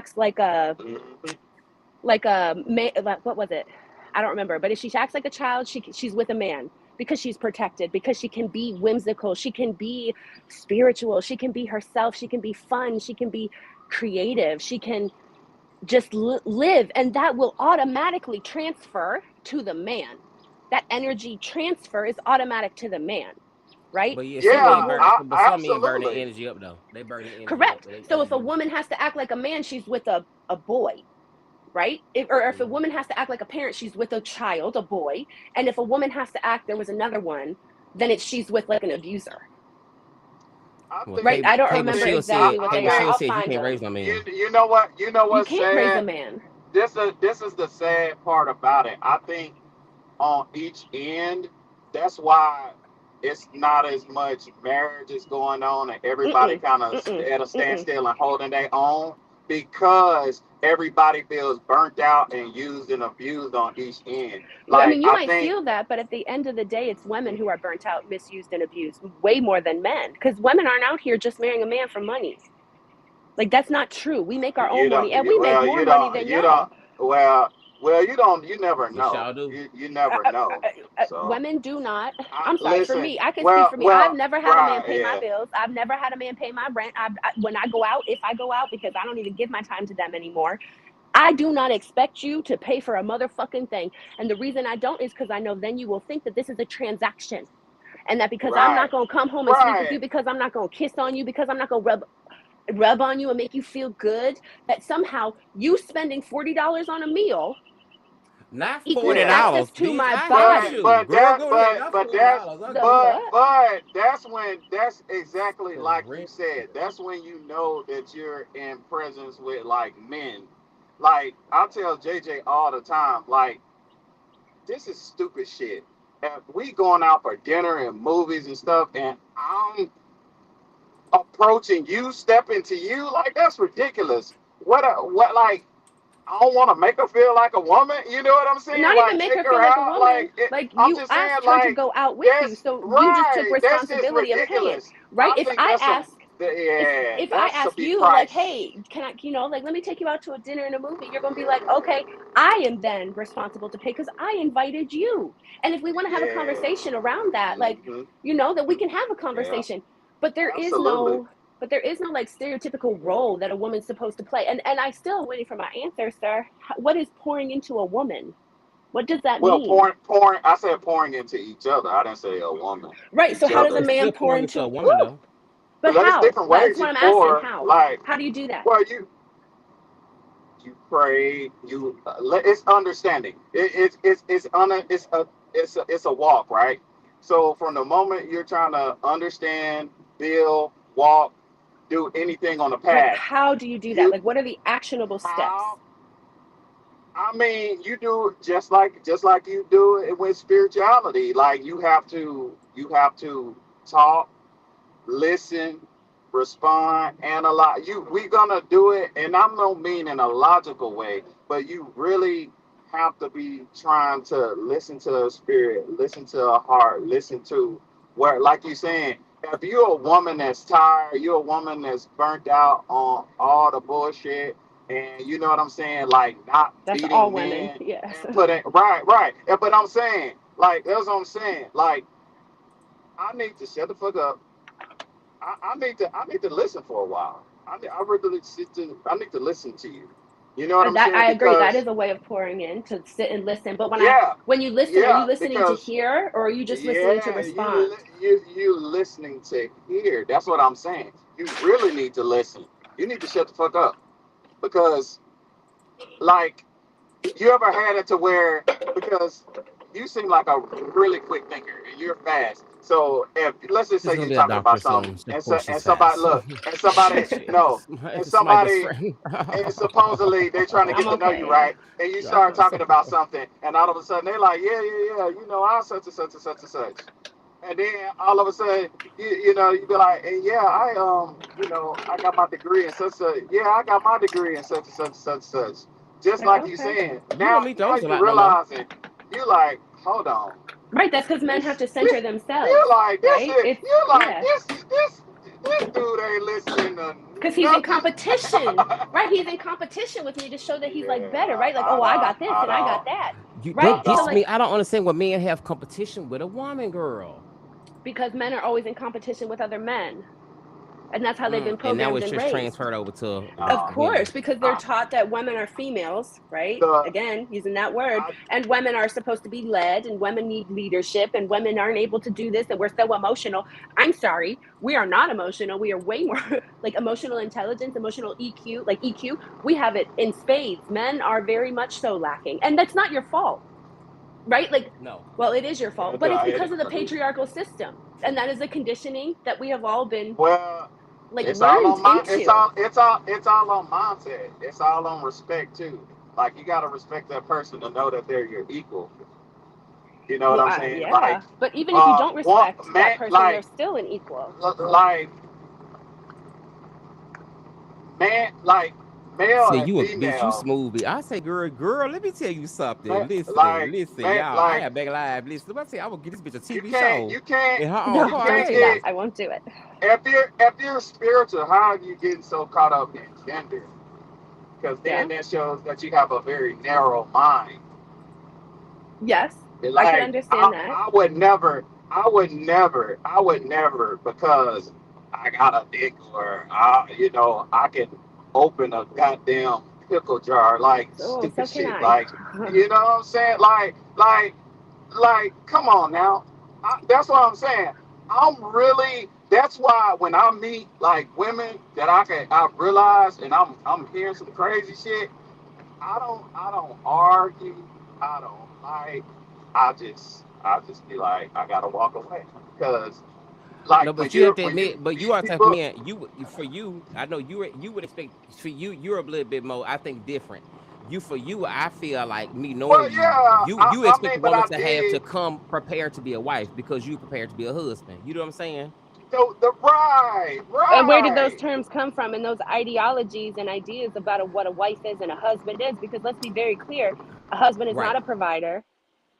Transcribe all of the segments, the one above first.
acts like a what was it? I don't remember. But if she acts like a child, she's with a man because she's protected, because she can be whimsical, she can be spiritual, she can be herself, she can be fun, she can be creative, she can just live, and that will automatically transfer to the man. That energy transfer is automatic to the man, right? But yeah, So some if men Yeah, you're burn. But some men burn the absolutely. energy up though. They burn the energy up. correct, They so if a energy. woman has to act like a man, she's with a boy, right? Or if a Mm-hmm. woman has to act like a parent, she's with a child, a boy. And if a woman has to act, there was another one, then she's with like an abuser, I Well, right? think I don't Cable remember Shield exactly said. what I they Cable are. think Shield I'll said you find can't raise them. no man. you know You what's can't raise a sad? man. This is the sad part about it. I think on each end, that's why it's not as much marriage is going on and everybody Mm-mm, kind of mm-mm, at a mm-mm. standstill and holding their own because everybody feels burnt out and used and abused on each end. I Like mean, you I might think feel that, but at the end of the day, it's women who are burnt out, misused, and abused way more than men. Because women aren't out here just marrying a man for money. Like, that's not true. We make our you own money, don't and we make more money than you y'all. don't well you don't you never Yes, know. y'all do. You never know. So Women do not. I I'm sorry. For listen. me, I can speak for me. I've never had a man Right, pay my yeah. bills. I've never had a man pay my rent. When I go out, if I go out, because I don't even give my time to them anymore, I do not expect you to pay for a motherfucking thing. And the reason I don't is because I know then you will think that this is a transaction. And that because I'm Right, not going to come home and sleep with right. you, because I'm not going to kiss on you, because I'm not going to rub on you and make you feel good, that somehow you spending $40 on a meal Not equals $40 Yeah. access dollars. to These my I got But body. you, but girl. that Go ahead. but Not but $40. I The got you. fuck? that's when that's exactly For like you rent. said. That's when you know that you're in presence with like men. Like I tell JJ all the time, like this is stupid shit. If we going out for dinner and movies and stuff, and I'm approaching you, stepping to you, like that's ridiculous. What like I don't want to make her feel like a woman. You know what I'm saying? Not even Like make take her her feel like a out. woman. Like it, Like, I'm you just saying, asked her to like go out with you, that's so you just took right. That's just responsibility of paying, ridiculous. right? I think that's some. Yeah, If I that's to ask be you, like, priced. hey, can I, like, let me take you out to a dinner and a movie, you're gonna be like, okay, I am then responsible to pay because I invited you. And if we want to have a Yeah. conversation around that, like, Hmm. that we can have a Yeah. conversation. But there is Absolutely. no like stereotypical role that a woman's supposed to play. And I still am waiting for my answer, sir. What is pouring into a woman? What does that Well, mean? pouring. I said pouring into each other. I didn't say a woman. Right. So Each how does a other. It's man still pour pouring into a into? woman Woo! though. But There's how? different That's ways what you I'm asking. pour. How? Like, How do you do that? well, you pray. It's understanding. It's a walk, right? So from the moment you're trying to understand, build, walk, do anything on the Like, path, how do you do that? you Like, what are the actionable steps? how I mean, you do just like you do it with spirituality. Like you have to talk, listen, respond, analyze. We gonna do it, and I don't mean in a logical way, but you really have to be trying to listen to a spirit, listen to a heart, listen to where, like you saying, if you're a woman that's tired, you're a woman that's burnt out on all the bullshit, and you know what I'm saying, like not That's all beating women. men Yes. and putting right. But I'm saying, like that's what I'm saying, like I need to shut the fuck up. I need to listen for a while. I really I need to listen to you. You know what I'm That saying? I agree. That Because is a way of pouring in, to sit and listen. But yeah, when you listen, are you yeah, listening to because hear, or are you just listening to yeah, respond? you listening to hear. That's what I'm saying. You really need to listen. You need to shut the fuck up because like you ever had it to where because you seem like a really quick thinker and you're fast. So if let's just It's say gonna you're be a talking about doctor something soon. Of and course she's somebody fast. look and somebody no and It's Michael's somebody friend. and supposedly they're trying to I'm get to know you, okay. right? And you Drop start her talking some. about something, and all of a sudden they're like, yeah, I such and such and such and such. And then all of a sudden, you be like, hey, yeah, I got my degree in such a, yeah, I got my degree in such and such and such and such. Just Like, like you okay. saying, You don't now, need now those a you lot no more. realizing, you like, hold on, Right. That's because men have this, to center this, themselves. you're like, this Right. is, It's you're like, yeah. this, This dude ain't listening to Because he's in nothing. competition, right? He's in competition with me to show that he's like better, right? Like, oh, I got this and I got that, right? That So gets like, me. I don't understand why men have competition with a woman, girl. because men are always in competition with other men. And that's how they've been And now programmed it's and just raised. transferred over to Of women. course, because they're taught that women are females, right? Again, using that word. And women are supposed to be led, and women need leadership, and women aren't able to do this, and we're so emotional. I'm sorry, we are not emotional. We are way more like emotional intelligence, emotional EQ, like EQ. We have it in spades. Men are very much so lacking. And that's not your fault, right? Like, No. well, it is your fault, but it's because of the patriarchal system. And that is a conditioning that we have all been like it's learned all on into. it's all on mindset. It's all on respect too. Like you gotta respect that person to know that they're your equal. You know what I'm saying? Yeah, like, but even if you don't respect that person, like, they're still an equal. Like, man, like male See, and you a bitch, you female. smooth. I say, girl, let me tell you something. Listen, y'all. I have back live. Listen, let me say, I will get this bitch a TV show. You can't. In her No, own don't do that. I won't do it. If you're spiritual, how are you getting so caught up in gender? Because then that shows that you have a very narrow mind. Yes, like, I can understand that. I would never, because I got a dick or I can open a goddamn pickle jar, like stupid so shit. Like, you know what I'm saying? Like, come on now. That's what I'm saying. That's why when I meet like women that I realize, and I'm hearing some crazy shit. I don't argue. I don't like. I just be like, I gotta walk away because, like, no, but you have to admit, but you are type of man. For you, I know you would expect for you. You're a little bit more, I think, different. For you, I feel like me knowing you expect a woman to have to come prepared to be a wife because you prepared to be a husband. You know what I'm saying? Right. And where did those terms come from, and those ideologies and ideas about what a wife is and a husband is? Because let's be very clear, a husband is not a provider.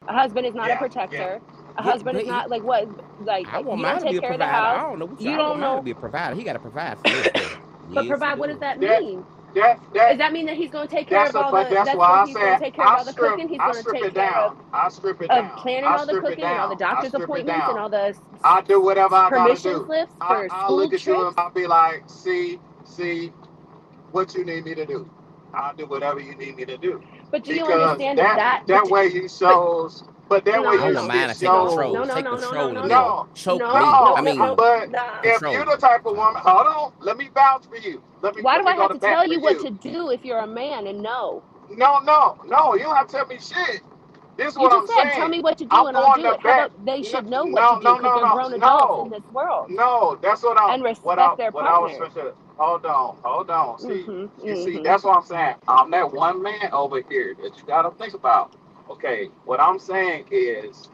A husband is not a protector. A husband is not like what, like I want you don't mine to be take a care of the provider. house. I don't know what you I don't want know. mine to be a provider. He got to provide for me. But provide, what does that mean? Does that mean that he's going to take care of all the? That's why he's going to take care of all the cooking. He's going to take care of planning all the cooking and all the doctor's appointments and all the I do whatever I gotta permission do. slips for I'll school look at trips. you and I'll be like, see what you need me to do. I'll do whatever you need me to do. But do you understand that way you shows? But that way you shows. No. I mean, but if you're the type of woman, hold on, let me vouch for you. Why do I have to tell you what to do if you're a man and no? No, you don't have to tell me shit. This is what I'm saying. Tell me what to do and I'll do it. How about they should know what to do because they're grown adults in this world. No, that's what I'm. And respect their partner. Hold on. See, that's what I'm saying. I'm that one man over here that you gotta think about. Okay, what I'm saying is,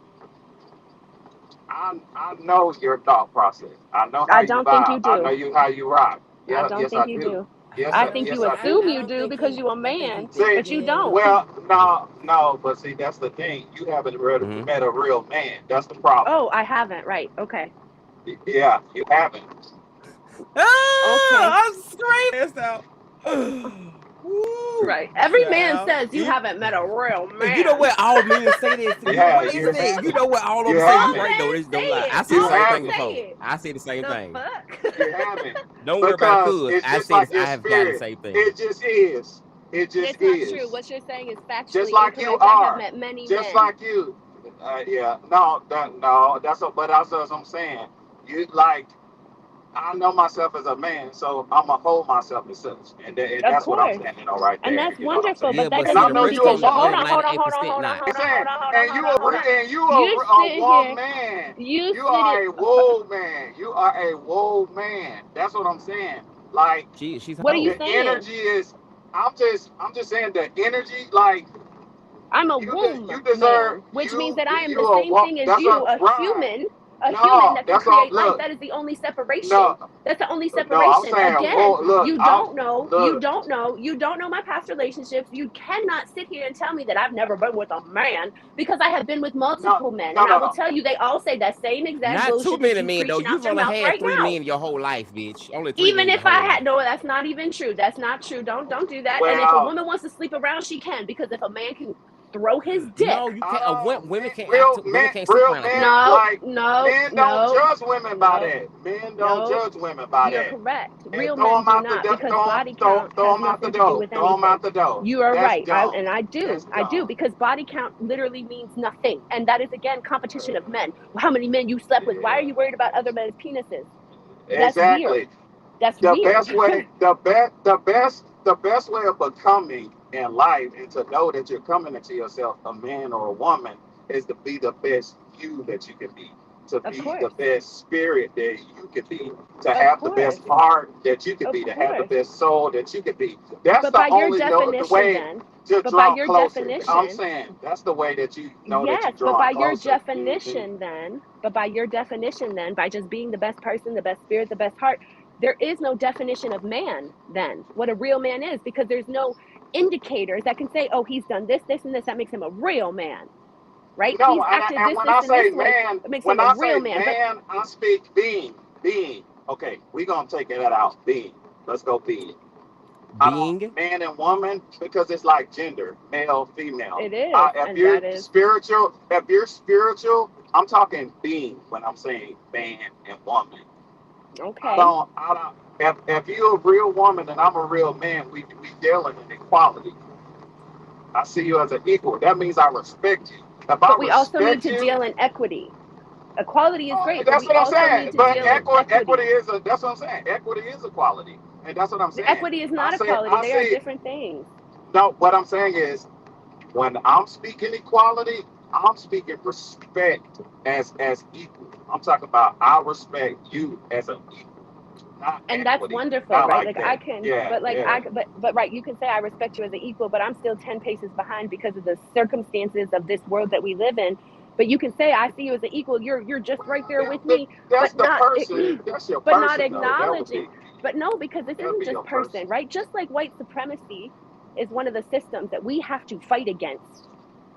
I know your thought process. I know how you vibe. Think you do. I know how you rock. I don't think you do. I think you assume you do because you're a man, but you don't. Well, no, but see, that's the thing. You haven't really met a real man. That's the problem. Oh, I haven't. Right. Okay. Yeah, you haven't. I'm screaming out. Right. Every man says you haven't met a real man. You know what? All men say this. You know what? All of them say right though. Don't lie. I said the same thing before. I said the same thing. You haven't. Don't worry about it. I have got the same thing. It just is. It's not true. What you're saying is factually just like you are. I have met many just men. Like you. Yeah. No. That's what I'm saying. You like. I know myself as a man, so I'm gonna hold myself as such, and that's what I'm standing on right there. And that's wonderful, but that doesn't mean because hold on. And you are a woman man. You are a woe man. You are a woe man. That's what I'm saying. Like, what are you saying? The energy is. I'm just saying the energy, like. I'm a woman. You deserve, man, which means that I am the same thing as you, a human. a human No, that can that's all. create life. Look, That is the only separation. no, That's the only no. I'm separation. saying, Again, well, look, you I'm don't know, you look. don't know, you don't know my past relationships. You cannot sit here and tell me that I've never been with a man, because I have been with No, multiple men. no, And I no, will no. tell you, they all say that same exact Not too bullshit that many you men though. preaching out You've your only mouth had right 3 men now. your whole life, bitch. Only 3 men Even your if whole I had, life. no, that's not even true. That's not true. Don't do that. And if a Well, woman wants to sleep around, she can, because if a man can throw his No, dick, you can't. Women can't real women men, can't sleep real around like men, that. no, like no, men don't no, judge women by no, that. Men don't no. judge women by You're that. correct. And Real throw men them do out the not, door. because body count Throw has them out the nothing to do door. with Throw them anything. out the door. You are That's right. dumb. And That's I do, dumb. because body count literally means nothing. And that is, again, competition of men. How many men you slept with? Why are Yeah, you worried about other men's penises? That's weird. exactly. That's The weird. best way, the best way of becoming in life, and to know that you're coming into yourself, a man or a woman, is to be the best you that you can be, to Of be the course. best spirit that you can be, to Of have the best course. heart that you can Of be, to have the course. best soul that you can be. That's But the by your only the definition, way then, to but by draw your closer. I'm definition, saying that's the way that you know that you're yes, but by drawing your closer. Hmm. definition, then, by just being the best person, the best spirit, the best heart, there is no definition of man, then, what a real man is, because there's no indicators that can say, oh, he's done this, this, and this. That makes him a real man, right? No, He's acted and this, when this, I and this say way. man, It makes him when a I say real man. But man, I speak being, being. Okay, we gonna take that out. Being. Let's go being. I Being. don't man and woman because it's like gender, male, female. it is, If and that you're is spiritual, I'm talking being when I'm saying man and woman. okay. I don't. If you're a real woman and I'm a real man, we dealing in equality. I see you as an equal. That means I respect you. If I But we also need respect to you, deal in equity. Equality is great, but that's we what I'm also need saying. to But deal in equity equity. is a. That's what I'm saying. Equity is equality, and that's what I'm The saying. equity is not equality. I They are say different things. no. What I'm saying is when I'm speaking equality, I'm speaking respect as equal. I'm talking about I respect you as an equal, not And that's equity. wonderful, Not right? like Like I that. can, Yeah, but like yeah. but right, you can say I respect you as an equal, but I'm still 10 paces behind because of the circumstances of this world that we live in. But you can say I see you as an equal. You're just right there with me, That's but the not person. That's your but not person, though. That would acknowledging. be But no, because this that would isn't be just your person. person, right? Just like white supremacy is one of the systems that we have to fight against,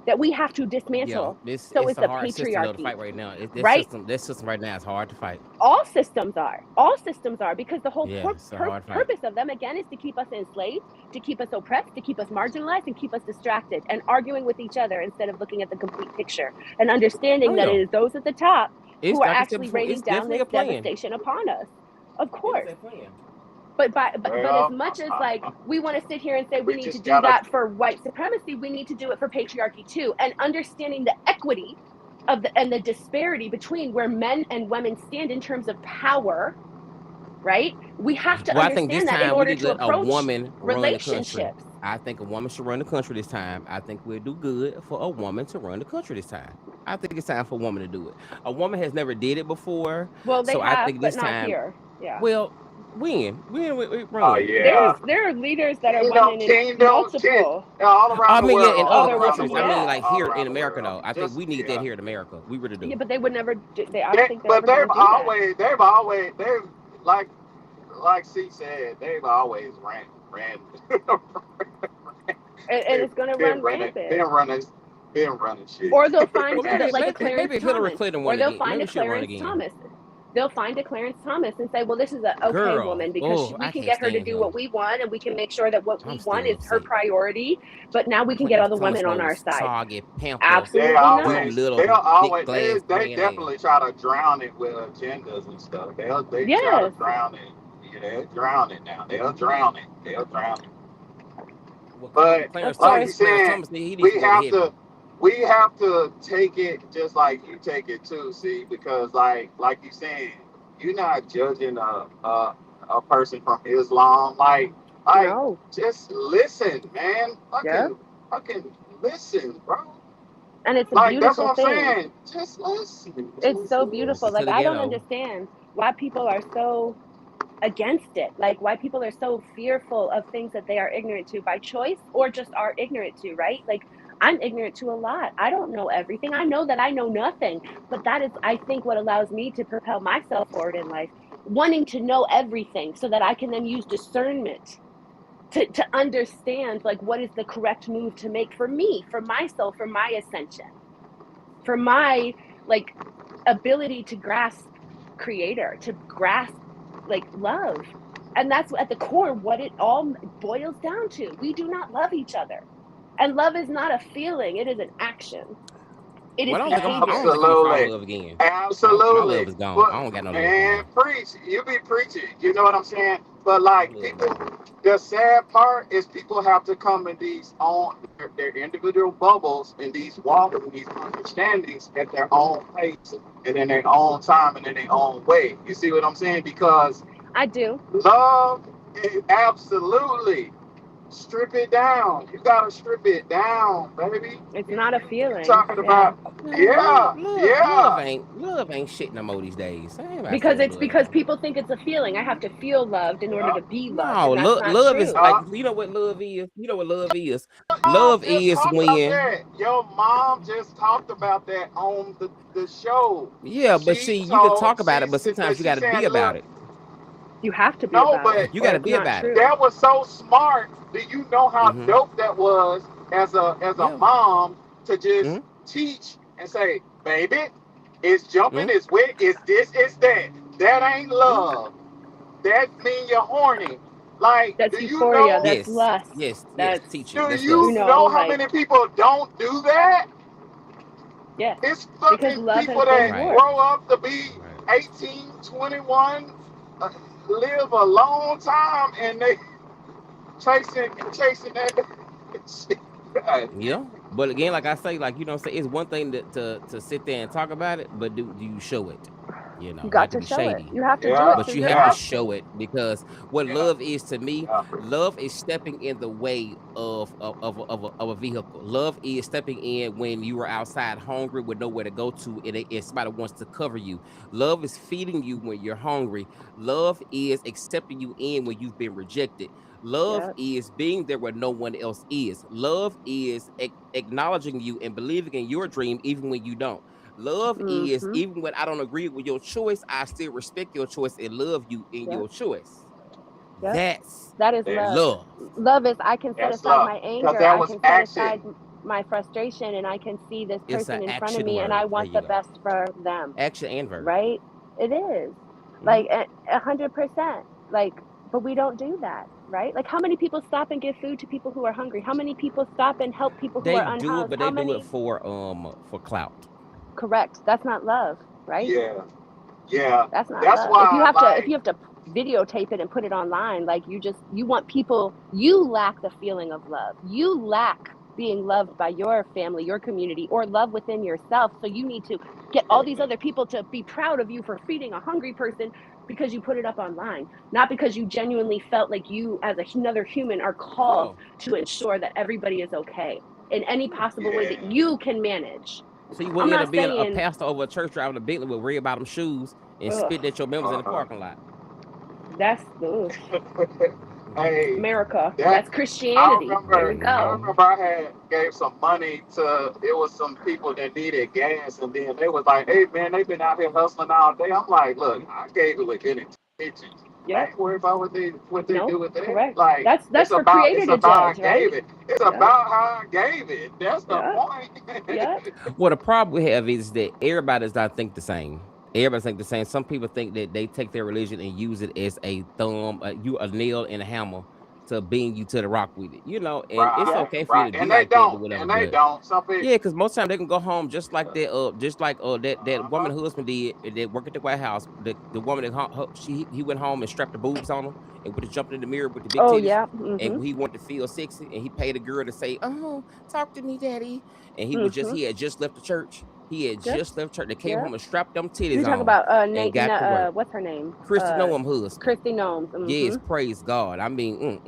that we have to Yeah, dismantle. So it's is a the hard system though to patriarchy, fight right now. right? This system right now is hard to fight. All systems are, because the whole Yeah, it's a hard fight. purpose of them, again, is to keep us enslaved, to keep us oppressed, to keep us marginalized, and keep us distracted and arguing with each other instead of looking at the complete picture and Oh understanding that it yeah, is those at the top who it's are like I said actually before. It's raining down definitely this a plan. devastation upon us. Of It is course. a plan. But as Well, much as like we want to sit here and say we we need to just do gotta. that for white supremacy, we need to do it for patriarchy too, and understanding the equity of the disparity between where men and women stand in terms of power, right? We have to Well, I think this understand that in time we order need to to let a approach woman run the country. relationships. I think a woman should run the country this time. I think we'll do good for a woman to run the country this time. I think it's time for a woman to do it. A woman has never did it before, Well, they so I have, think but this not time. here. Yeah. Well, when we Oh run yeah, because There are leaders that are kingdom, running in kingdom, king, multiple all around I the mean, yeah, in world, other all other around women. the countries. I mean, world, Yeah. like all here around in the America, world. though. I think Just we need that yeah. here in America. We really do. Yeah, but they would never I don't think they're But ever going to do that. they've like C said, they've always ran, And they've it's going to been run running, rampant. been running shit. Or they'll find Well, like a Clarence maybe if Hillary Thomas, Clinton or won they'll again, find a maybe she'll run Clarence again. Thomas. They'll find a Clarence Thomas and say, well, this is a okay Girl, woman because oh, we I can can't get her to stand do her. what we want, and we can make sure that what I'm we want still is her upset. priority. But now we can get Clarence other Thomas women on our those side. soggy panther Absolutely not. thick glass They man ass. definitely try to drown it with agendas and stuff. They try to Yes. drown it. Yeah, they'll drown it now. They'll drown it. They'll drown it. Well, But Of like you course. Clarence said, Thomas, he needs we to go to have heaven. to we have to take it just like you take it too, see, because like you saying, you're not judging a person from Islam. Like No. just listen, man. Yeah. Fucking listen, bro. And it's a Like that's beautiful what I'm thing. saying. Just listen. It's Just so beautiful. Listen listen. to Like, the I don't ghetto. understand why people are so against it, like why people are so fearful of things that they are ignorant to by choice or just are ignorant to, right? Like I'm ignorant to a lot. I don't know everything. I know that I know nothing, but that is, I think, what allows me to propel myself forward in life, wanting to know everything so that I can then use discernment to understand like what is the correct move to make for me, for myself, for my ascension, for my like ability to grasp creator, to grasp like love. And that's at the core what it all boils down to. We do not love each other. And love is not a feeling, it is an action. It is Well, I behavior. don't think I'm gonna fall in Absolutely. love again. My love Absolutely. is gone. I don't got But no love for man, her. preach. You be preaching. You know what I'm saying? But My like love people, gone. the sad part is people have to come in these own their individual bubbles and these walks and these understandings at their own pace and in their own time and in their own way. You see what I'm saying? Because I do. love is absolutely strip it down. You gotta strip it down, baby. It's You, not a you feeling. talking Yeah. about Man, yeah, yeah. love ain't shit no more these days. I ain't about to say Because what it's love because is. people think it's a feeling. I have to feel loved in order Yeah. to be loved. No, And that's not love is true. like Uh, you know what love is. You know what love is. Mom Love just is talked about when that. Your mom just talked about that on the show. yeah, but She see, you can told talk about it, but sometimes you she got to be said, about look, it. You have to be no, about it, but You or got to it's be not about it. true. that was so smart. Do you know how Mm-hmm. dope that was as a Yeah. mom to just Mm-hmm. teach and say, baby, it's jumping, Mm-hmm. it's wet, it's this, it's that. That ain't Mm-hmm. love. That mean you're horny. Like, That's do you euphoria. know? That's Yes. lust. Yes. That's, Teaching. Do That's you lust. you know, know how like, many people don't do that? yes, It's because fucking love has people been that Right. grow warped. up to be Right. 18, 21, live a long time, and they chasing that shit. Yeah. But again, like I say, like you know, say it's one thing to sit there and talk about it, but do you show it? You You know, not got to to be show it. shady, You have to do it Yeah, but through you your have to yeah, show actions. it because what yeah, love is to me, yeah. love is stepping in the way of a vehicle. Love is stepping in when you are outside hungry with nowhere to go to, and somebody wants to cover you. Love is feeding you when you're hungry. Love is accepting you in when you've been rejected. Love Yep. is being there where no one else is. Love is acknowledging you and believing in your dream even when you don't. Love is Mm-hmm. even when I don't agree with your choice, I still respect your choice and love you in Yep. your choice. Yep. That's That is That's love. love. Love is I can set that's aside love. my Cause anger. that I was can set aside action. my frustration, and I can see this It's an person in front of action me and I word. There want you the go. best for them. Action and verb. Right? It is. Hmm. Like 100%. Like, but we don't do that, right? Like, how many people stop and give food to people who are hungry? How many people stop and help people who They are do it, unhoused? but How they do it many? for clout. Correct. That's not love, right? Yeah, yeah. That's not That's love. If you why, have to, if like, you have to videotape it and put it online, like you want people, you lack the feeling of love. You lack being loved by your family, your community, or love within yourself. So you need to get all these other people to be proud of you for feeding a hungry person because you put it up online, not because you genuinely felt like you as another human are called Oh, to ensure that everybody is okay in any possible way that yeah. you can manage. so you I'm wouldn't end not up being a saying, pastor over a church driving a Bentley with red bottom shoes and ugh, spitting at your members in the Uh-huh. parking lot. that's ugh. Hey, America. that That's Christianity. There we I go. Mm-hmm. remember I had gave some money to it was some people that needed gas and then they was like, hey man, they've been out here hustling all day. I'm like, look, I gave it with good intentions. I Yep. ain't worried about what they do Nope. with that. Correct. Like That's for it's creator to about I judge, right? gave it. It's Yep. about how I gave it. That's the Yep. point. Yep. Well, the problem we have is that everybody does not think the same. Everybody think the same. Some people think that they take their religion and use it as a thumb, a nail and a hammer to bring you to the rock with it. You know, and it's Yep. okay for you Right. to be like that or whatever. And they But don't. Some people yeah, because most time they can go home just like that. Just like that uh-huh. woman husband did that work at the White House. The woman that he went home and strapped the boobs on him and would have jumped in the mirror with the big Oh titties. yeah. And Mhm. he wanted to feel sexy, and he paid a girl to say, "Oh, talk to me, daddy." And Mhm. he had just left the church. He had Yep. just left church. They came Yep. home and strapped them titties You talk on about and Nate. got to work. What's her name? Christy Noam husband. Christy Gnomes. Yes, Mhm. praise God. I mean,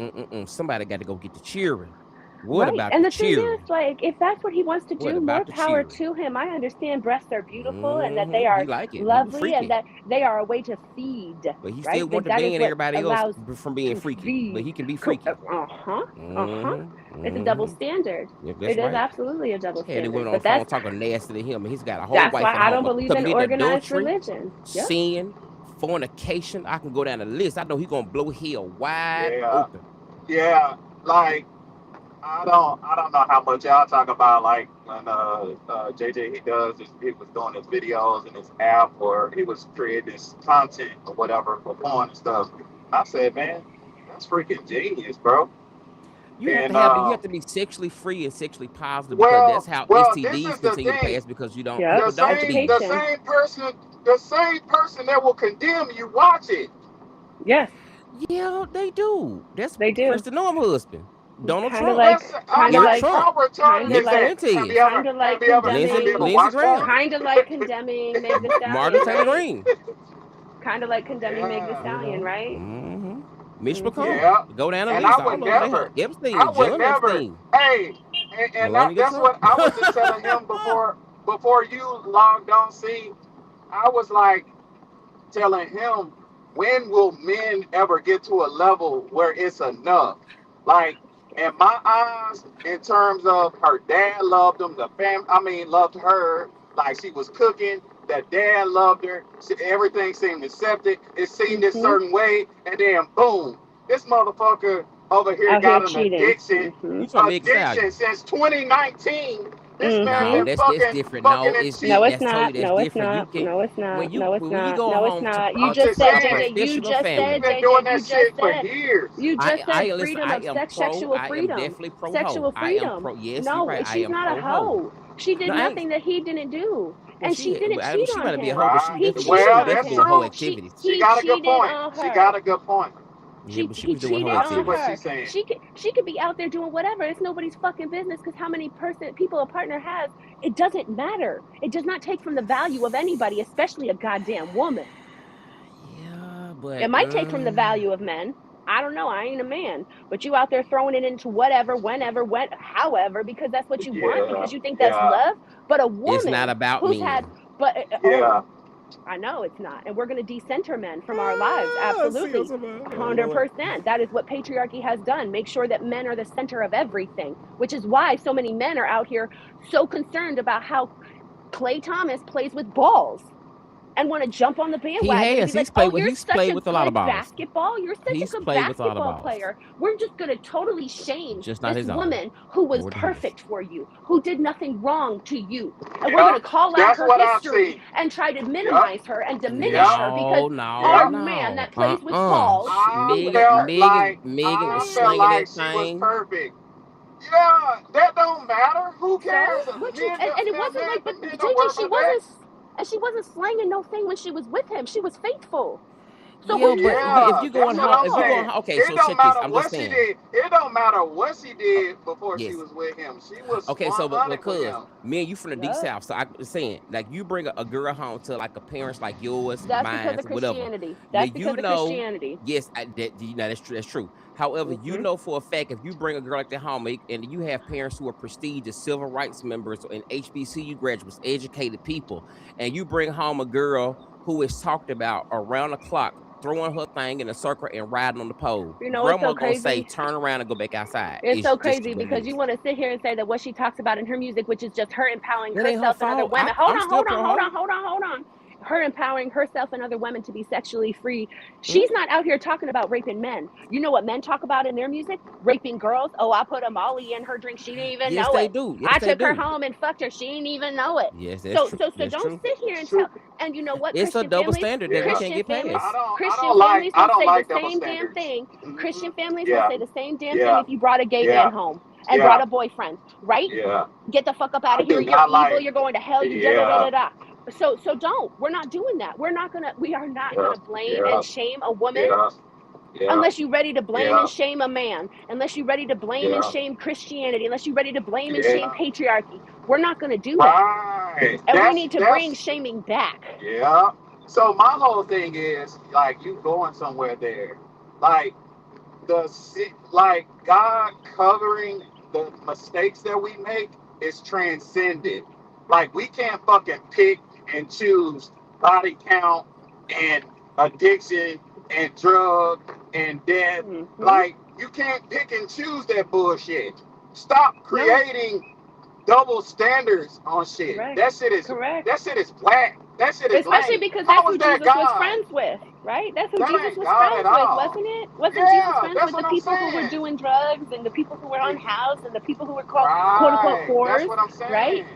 somebody got to go get the cheering. What Right. about And the the thing is, cheering? like, if that's what he wants to What do, more about the power cheering? to him. I understand breasts are beautiful and that they He are like it. He was lovely and freaky, that they are a way to feed, but he still right? want Like to that is ban what everybody else allows from being to freaky. But feed. he can be freaky. Uh-huh. Uh-huh. It's a double Mm-hmm. standard. Yep, that's It is right. absolutely a double Had the standard. women on the But phone talking nasty to him, and he's got a whole that's wife why at I don't home. believe in Commit organized adultery, religion. Yep. sin, fornication. I can go down the list. I know he's gonna blow hell wide Yeah, open. yeah. Like I don't know how much y'all talk about like when JJ he was doing his videos in his app or he was creating this content or whatever for porn and stuff. I said, man, that's freaking genius, bro. And You have to be sexually free and sexually positive because that's well, how this STDs is the continue to thing. pass because you don't Yep. people don't be. The Education. same person that will condemn you, watch it. Yes, Yeah, they do. That's they do. Christian Norm husband, Donald Kind of Trump, like, That's I'm kind of Eric like, like, Trump, how retarded kind of is Nick like, that? Have you Fuentes, ever kind of like Lindsey watched porn? Graham, kind of like condemning Meg the Martin Stallion, Taylor right? Green. Kind of like condemning Meg the Yeah, You Stallion, know, right? Mitch Mm-hmm. McConnell. yeah. Go down the And list. All of them. They had I Epstein, would John never. Epstein, Hey, and Melania that's Trump. what I was just telling him before you logged on. See, I was like telling him, when will men ever get to a level where it's enough? Like, in my eyes, in terms of her dad loved him, loved her, like she was cooking, that dad loved her, everything seemed accepted, it seemed a Mm-hmm. certain way, and then boom, this motherfucker over here Out here got an cheating. addiction, Mm-hmm. You talking Meg Thee Stallion? since 2019. This man Mm-hmm. No, been that's different. fucking No, and it's No, cheating. it's that's totally not. that's No, it's different. You not. can No, it's not. No, it's when you not. go No, it's home to not. You I'm just just said, a saying, JJ, you professional just he's said, family. been doing JJ, that shit for years. you just said Listen. freedom I of am pro. sexual I am freedom. definitely pro ho. Sexual I am freedom. pro. Yes, you're No, right. I she's am not a pro ho. hoe. She did No, I ain't. nothing that he didn't do. Well, And she didn't cheat she on might not be a him. hoe, but she Right. was He definitely cheated Well, on that's doing him. hoe true. activities. She He got a good cheated point. on She got her. a good point. Yeah, but she He was doing hoe cheated I see on what activities. her. she's saying. She could be out there doing whatever. It's nobody's fucking business because how many people a partner has, it doesn't matter. It does not take from the value of anybody, especially a goddamn woman. Yeah, It but might take from the value of men. I don't know. I ain't a man, but you out there throwing it into whatever, whenever, however, because that's what you want, Yeah. because you think that's Yeah. love. But a it's not woman about who's had, men. but Yeah. I know it's not. And we're going to decenter men from our lives. Absolutely. Oh Lord. 100%. That is what patriarchy has done. Make sure that men are the center of everything, which is why so many men are out here so concerned about how Clay Thomas plays with balls and want to jump on the He bandwagon and has. be like, oh, you're He's such played a with a lot of good balls. basketball. You're such a He's good played with a lot of basketball balls. player. We're just going to totally shame Just not this his own. woman who was Lord have mercy. perfect for you, who did nothing wrong to you. And we're going Yeah. to call out That's her what I history see. and try to Yep. minimize her and diminish Yep. her because No. our Yep. man No. that plays with balls, he was perfect. Megan was I felt slinging like that she was thing. perfect. Yeah, that don't matter. Who So cares? what you Men, and it men, wasn't like, men, but men don't worry JJ, about that. she wasn't slanging no thing when she was with him. She was faithful. So Yeah, who's but putting her Yeah, if you at that's going what home, I'm if you going saying. fault? okay, It so don't check this. matter I'm just what she saying. did. It don't matter what she Uh, did before she yes. was with him. She was Okay, so but 100 with because him. me and you from the deep Yep. south, so I'm saying like you bring a girl home to like a parents like yours, That's because mine, of whatever. Christianity. Yeah, That's you because of know, Christianity. yes, that's true. That's true. However, you Mm-hmm. know for a fact if you bring a girl like that home and you have parents who are prestigious civil rights members and HBCU graduates, educated people, and you bring home a girl who is talked about around the clock, throwing her thing in a circle and riding on the pole, You know what's so grandma gonna say, crazy? turn around and go back outside. It's It's so just crazy what it because is. you want to sit here and say that what she talks about in her music, which is just her empowering It ain't her herself and other fault. women. Hold I'm on, still hold on, pro hold ho. on, hold on, hold on. Her empowering herself and other women to be sexually free. Mm, She's not out here talking about raping men. You know what men talk about in their music? Raping girls. Oh, I put a Molly in her drink. She didn't even yes, know they it. do. Yes, I they took her do. home and fucked her. She didn't even know it. Yes, that's So true. so so That's don't true. sit here It's and true. tell. And you know what? It's a double standard that we Yeah. can't get past. I Christian don't like families will say the double same damn standards. thing. Hmm. Christian families will Yeah. say the same damn thing Yeah. if you brought a gay man Yeah. home and brought Yeah. a boyfriend, right? Yeah. Get the fuck up out I of here. do You're not evil. like. You're going to hell. You da da da Yeah. da da. So don't. We're not doing that. We are not Yeah. gonna blame Yeah. and shame a woman Yeah. Yeah. unless you're ready to blame Yeah. and shame a man, unless you're ready to blame and Yeah. shame Christianity, unless you're ready to blame and shame Yeah. patriarchy. We're not gonna do that. Right. And we need to bring That's shaming back. yeah. So my whole thing is like you going somewhere there, like like God covering the mistakes that we make is transcended. Like we can't fucking pick and choose body count and addiction and drug and death. Mm-hmm. Like you can't pick and choose that bullshit. Stop creating double standards on shit. Correct. That shit is Correct. That shit is whack. That shit is Especially lame. because How that's is who that Jesus was God? friends with, right? That's who That Jesus ain't was God friends at with, all. wasn't it? Wasn't Jesus Yeah, friends that's with what the I'm people who were saying. doing drugs and the people who were unhoused and the people who were quote unquote Right. That's whores, what I'm right? saying.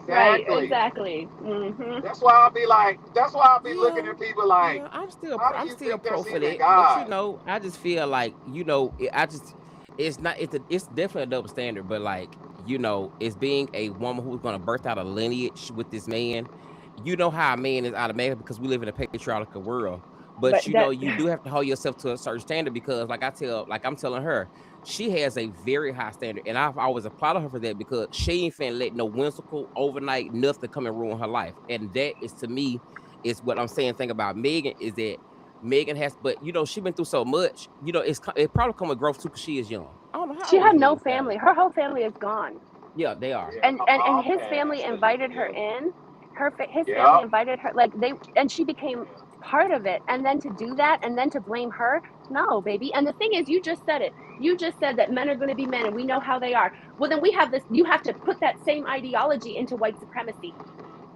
Right, Exactly. exactly. Mm-hmm. That's why I'll be like, that's why I'll be looking Yeah, at people like, yeah, how do I'm you still think pro that's for even that. But God? I just feel like I just it's not it's definitely a double standard. But like it's being a woman who's gonna birth out a lineage with this man. You know how a man is automatic because we live in a patriarchal world. But But that you do have to hold yourself to a certain standard because, like I'm telling her, she has a very high standard, and I've always applauded her for that because she ain't finna let no whimsical overnight nothing come and ruin her life. And that is to me is what I'm saying. Thing about Megan is that Megan has, but she been through so much. It probably come with growth too because she is young. I don't know how she old is had no Megan Thee Stallion. family. Her whole family is gone. Yeah, they are. Yeah, and her and, and mom his family passed. invited her Yeah, in. His family yeah, invited her, like and she became part of it. And then to do that, and then to blame her, no, baby. And the thing is, you just said it. You just said that men are going to be men, and we know how they are. Well, then we have this. You have to put that same ideology into white supremacy.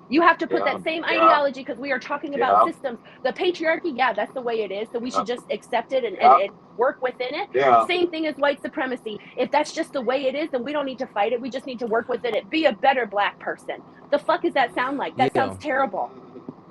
You have to put yeah, that same yeah, ideology because we are talking about yeah, systems. The patriarchy, yeah, that's the way it is. So we yeah, should just accept it yeah, and work within it. yeah, Same thing as white supremacy. If that's just the way it is, then we don't need to fight it. We just need to work within it. Be a better black person. The fuck does that sound like? That Yeah, sounds terrible.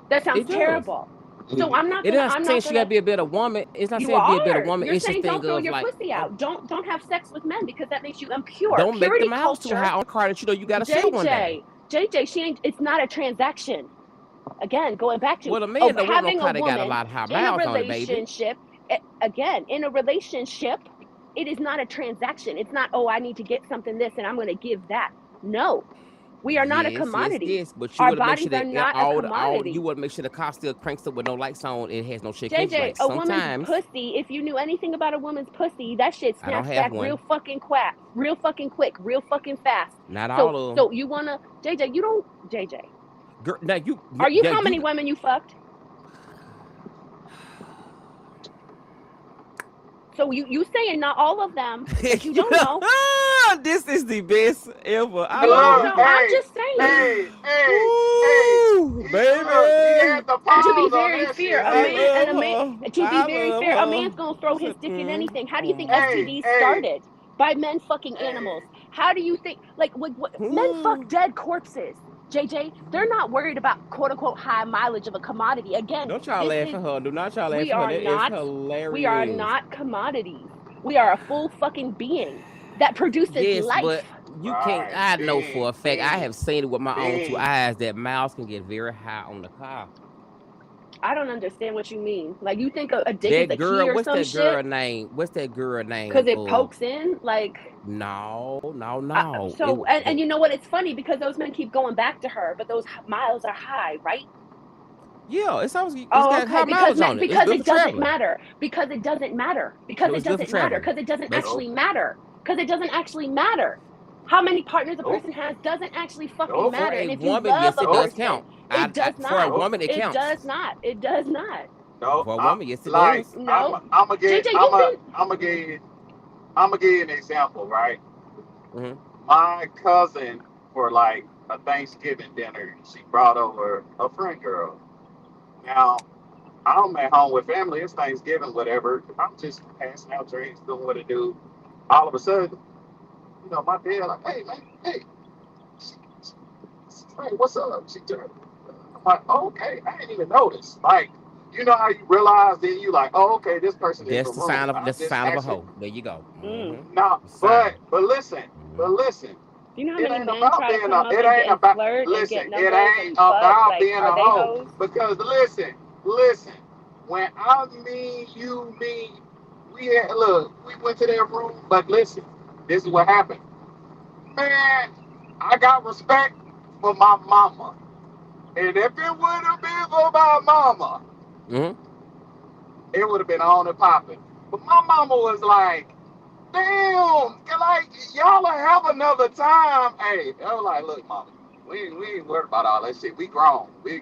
That sounds it does. terrible. So I'm not It gonna. not I'm saying not she gotta gonna. be a better woman. It's not You saying be a better are. woman. You're It's just saying thing don't throw of your like, pussy out. Don't have sex with men because that makes you impure. don't make the Purity house too high culture. on the car that you got to sell one day. JJ, she ain't. It's not a transaction. Again, going back to Well, the man don't want no having a car that got a woman lot of high in a miles on it, baby. relationship. Again, in a relationship, it is not a transaction. It's not, oh, I need to get something this and I'm going to give that. No, we are not a Yes, yes, commodity. yes. But you Our would make sure bodies are that not a all you commodity. would make sure the car still cranks up with no lights on. It has no check engine JJ, lights. a woman's Sometimes pussy, if you knew anything about a woman's pussy, that shit I don't snaps have back real one. fucking quick, real fucking fast. Not So all of them. so you wanna JJ, you don't JJ. Girl, now Are you yeah, how many women you fucked? So you saying not all of them, but you don't know. This is the best ever. I You don't love Look, know. it. I'm hey, just saying. hey, hey, hey. Ooh, He baby. had the To be pause on very that fair, shit, a I didn't man he? and love a man. her. To be I very love fair, a man's her. gonna throw I his said, dick in anything. How do you think Hey, STDs hey, started? By men fucking animals. hey. How do you think? Like, men fuck dead corpses. JJ, they're not worried about quote unquote high mileage of a commodity. Again, Don't y'all this laugh is at her. Do not y'all laugh we at her. are That is not we are hilarious. not commodities. We are a full fucking being that produces Yes, but life. you can't. Right. I know for Being, a fact. I being, have seen it with my own two being. eyes that miles can get very high on the car. I don't understand what you mean. Like you think a dick is That a key girl, or what's some that girl shit name? What's that girl because name? it pokes in. Like No, no, no. It so, and you know what? It's funny because those men keep going back to her, but those miles are high, right? yeah, it's Oh, got okay. high mileage on it. It's Because good it for doesn't traveling. matter. Because it doesn't matter. Because No, it it's good for doesn't matter. traveling. Because it doesn't Basically, Nope, actually matter. Because it doesn't actually matter. How many partners a nope, person has doesn't actually fucking nope, for matter. a And if you woman, love yes, a it does nope, person, count. it does For a not. nope, woman, it It counts. does not. It does not. nope. For a woman, yes, it Like, does. No. JJ, I'm you've a, been I'm gonna give you, I'm gonna give you an example, right? Hmm. My cousin, for like a Thanksgiving dinner, she brought over a friend girl. Now, I'm at home with family. It's Thanksgiving, whatever. I'm just passing out drinks, doing what I do. All of a sudden, my dad like, hey man, hey, hey, what's up? She turned. I'm like, oh, okay, I didn't even notice. Like, you know how you realize then you like, oh, okay, this person in the room. I That's the just sign of a actually hoe. There you go. mm. no, The but sign. listen, Hmm. but listen. You know how It many ain't men about try to being come a. up It and ain't get and about. flirt and Listen, get it numbers ain't and fuck? about Like, being are a they hoe. hoes? Because listen. When I mean you mean we went to their room, but listen, this is what happened. Man, I got respect for my mama. And if it would have been for my mama, Hmm. it would have been on and popping. But my mama was like, damn, like y'all are have another time. Hey, I was like, look, mama, we ain't worried about all that shit. We grown. We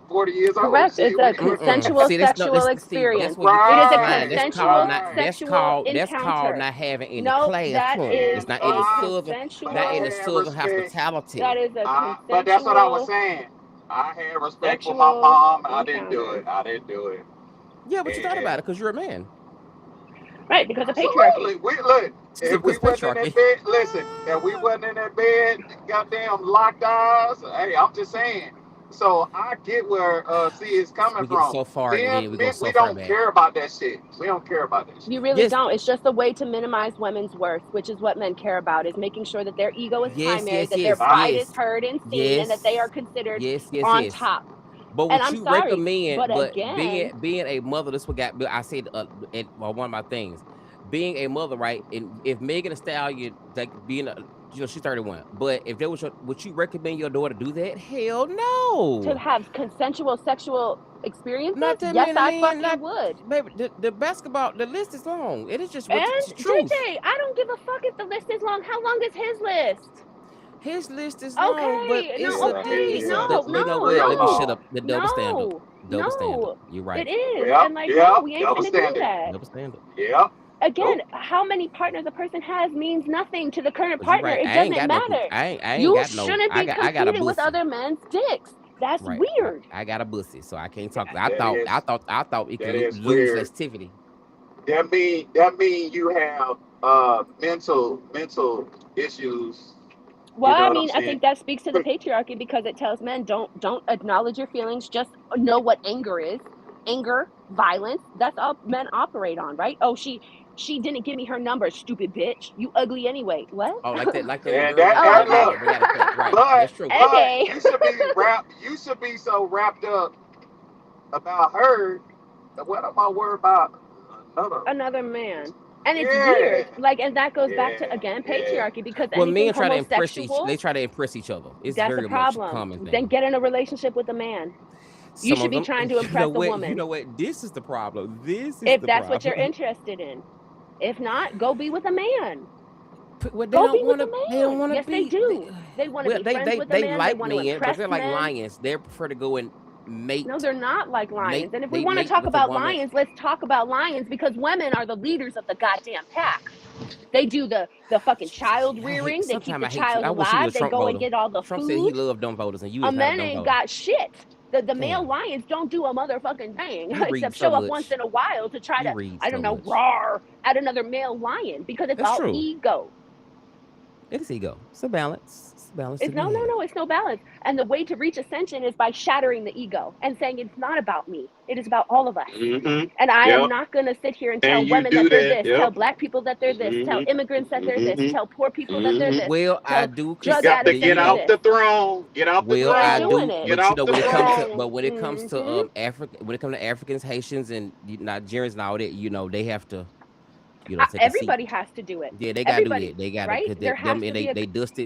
40 years old. Correct. It's Shit, a we consensual See, sexual see, that's experience. where you It is cross a the line. right, consensual right. sexual That's called encounter. not having any No, class, that honey. is It's not any a southern, But not I in consensual. the had southern respect. That hospitality. is a But that's what I was consensual saying. I had respect for my sexual mom. I didn't do encounter. it. I didn't do it. Yeah, but you thought And about it because you're a man. Right, because of patriarchy. absolutely, we look. If we Because wasn't in that patriarchy. bed, listen. If we wasn't in that bed, goddamn locked eyes. Hey, I'm just saying. So I get where C is coming We get from. so far and then we go Men, so we far don't back. care about that shit. We don't care about that shit. You really Yes, don't. It's just a way to minimize women's worth, which is what men care about, is making sure that their ego is yes, primary, yes, that their yes, I, pride is yes, heard and seen, and that they are yes, considered yes, yes, on yes. top. But And what I'm you sorry, recommend, but but again, being a mother, this what got I said one of my things, being a mother, right? And if Megan Thee Stallion, like being a, she's 31, but if there was, would you recommend your daughter do that? Hell to no, have consensual sexual experiences, not that yes, many I men, fucking not would. baby. The basketball, the list is long. It is just what And the truth. JJ, I don't give a fuck if the list is long. How long is his list? His list is long, but Okay, it's no, a okay, it's a yeah, no, this you list know no, is what? real Let me shut no, long. up. The double standard, no, double standard. no. You're It right. is. Yep, And like, no, yep, we ain't double finna do standard. that. Double standard. Yep, Again, nope. how many partners a person has means nothing to the current But you're partner. right. It I ain't doesn't got no. matter. I ain't You got no. shouldn't be I got a competing with bussy. other men's dicks. That's Right. weird. I got a bussy, so I can't talk. That is I thought it could that is lose weird. festivity. That mean you have mental issues. Well, You know I what I'm mean, I saying? think that speaks to the patriarchy because it tells men don't acknowledge your feelings, just know what anger is. Anger, violence, that's all men operate on, right? Oh, she didn't give me her number, stupid bitch. You ugly anyway. What? Oh, like that little And girl that, got Oh, and cut. okay. Yeah, look, they got to cut. Right. That's but true. but Okay. you should be wrapped. You should be so wrapped up about her. What am I worried about? Another. Another man. And it's Yeah, weird. Like, and that goes back to yeah, again yeah. patriarchy because Well, anything men try to impress homosexual, they try to impress each other. It's that's a very much a problem. common Then thing. get in a relationship with a man. You Some should of be them, trying to you know impress a what? You woman know what? This is the problem. This is if the that's what you're problem. interested in. If not, go be with a man. Well, they Go don't be with want a to. They don't man. want to Yes, they be. do. They want to Well, be friends with a they man. They like want to men because impress they're like men. lions. They prefer to go and No, mate they're not like lions. And if we they want to mate talk with a about woman. lions, let's talk about lions because women are the leaders of the goddamn pack. They do the fucking child I hate. rearing. They keep Sometimes the I hate you. child I wish he was alive. a They Trump go and voter. get all the Trump said he food. loved dumb voters, and you A is not a men dumb ain't voter. got shit. The male Damn, lions don't do a motherfucking thing you read except so show up once much. in a while to try You to, read I don't so know, much. roar at another male lion because it's That's all true. ego. It is ego. It's a balance. It's a balance to It's be no, no, had. no, it's no balance. And the way to reach ascension is by shattering the ego and saying it's not about me. It is about all of us. Mm-hmm. And I am Yep. not going to sit here and tell And you women do that they're that. this, tell Yep. black people that they're this, tell immigrants Mm-hmm. that they're this, tell poor Mm-hmm. people that they're Mm-hmm. this, Well, I tell do. You drug Cause got to addicts that get they're no. off this. the throne. Get off the Well, We're I doing throne. do. it. Get But you off know, the when it comes to throne. African, when it comes to Africans, Haitians, and Nigerians and all that, they have to, take a seat. Everybody has to do it. Yeah, they gotta do Everybody, that. They gotta right? because There has them and to be a.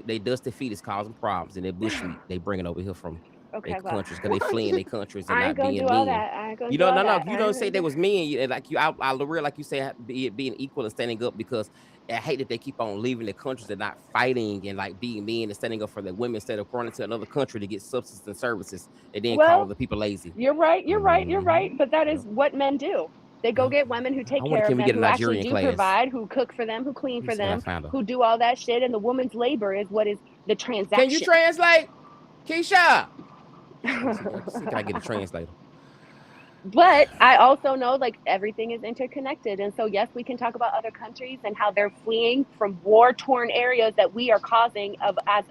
they dusty feet is causing problems, and they bush meat they bringing over here from their Okay, well, countries because they fleeing their countries and I ain't not gonna do being all men. that. I ain't gonna You do know, all no, no. that. You don't say they was men. Like I real like you say being equal and standing up because I hate that they keep on leaving their countries and not fighting and like being men and standing up for their women instead of running to another country to get substance and services and then call Well, the people lazy. you're right. You're right. You're Hmm. right. But that Yeah, is what men do. They go yeah. get women who take I wonder, care can of we them, get a who actually Nigerian do class? provide, who cook for them, who clean Let me for see, can I them, find her? who do all that shit. And the woman's labor is what is the Can you transaction. translate, Keisha? Let me see. Can I get a translator? But I also know like everything is interconnected. And so, yes, we can talk about other countries and how they're fleeing from war torn areas that we are causing of as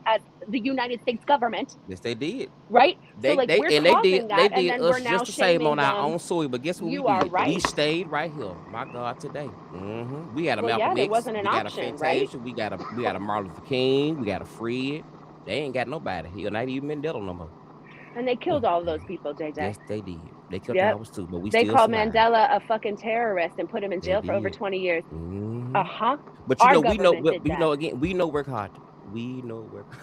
the United States government, Yes, they did. right? So, like, we're They causing that. And did then we're us now just the same shaming on our them. own soil. But guess what we You are did? We right. stayed right here. My God, today. We had a Well, yeah, Malcolm there X. wasn't an We got a option, right? Fantasia. We got a Martin Luther King. We got a Fred. They ain't got nobody here. Not even Mandela no more. And they killed all of those people, JJ. Yes, they did. They killed Yep. ours too, but we They still called survived. Mandela a fucking terrorist and put him in They jail for over did. 20 years. hmm Uh-huh. But Our we know. government did that. Again, we know work hard. We know work.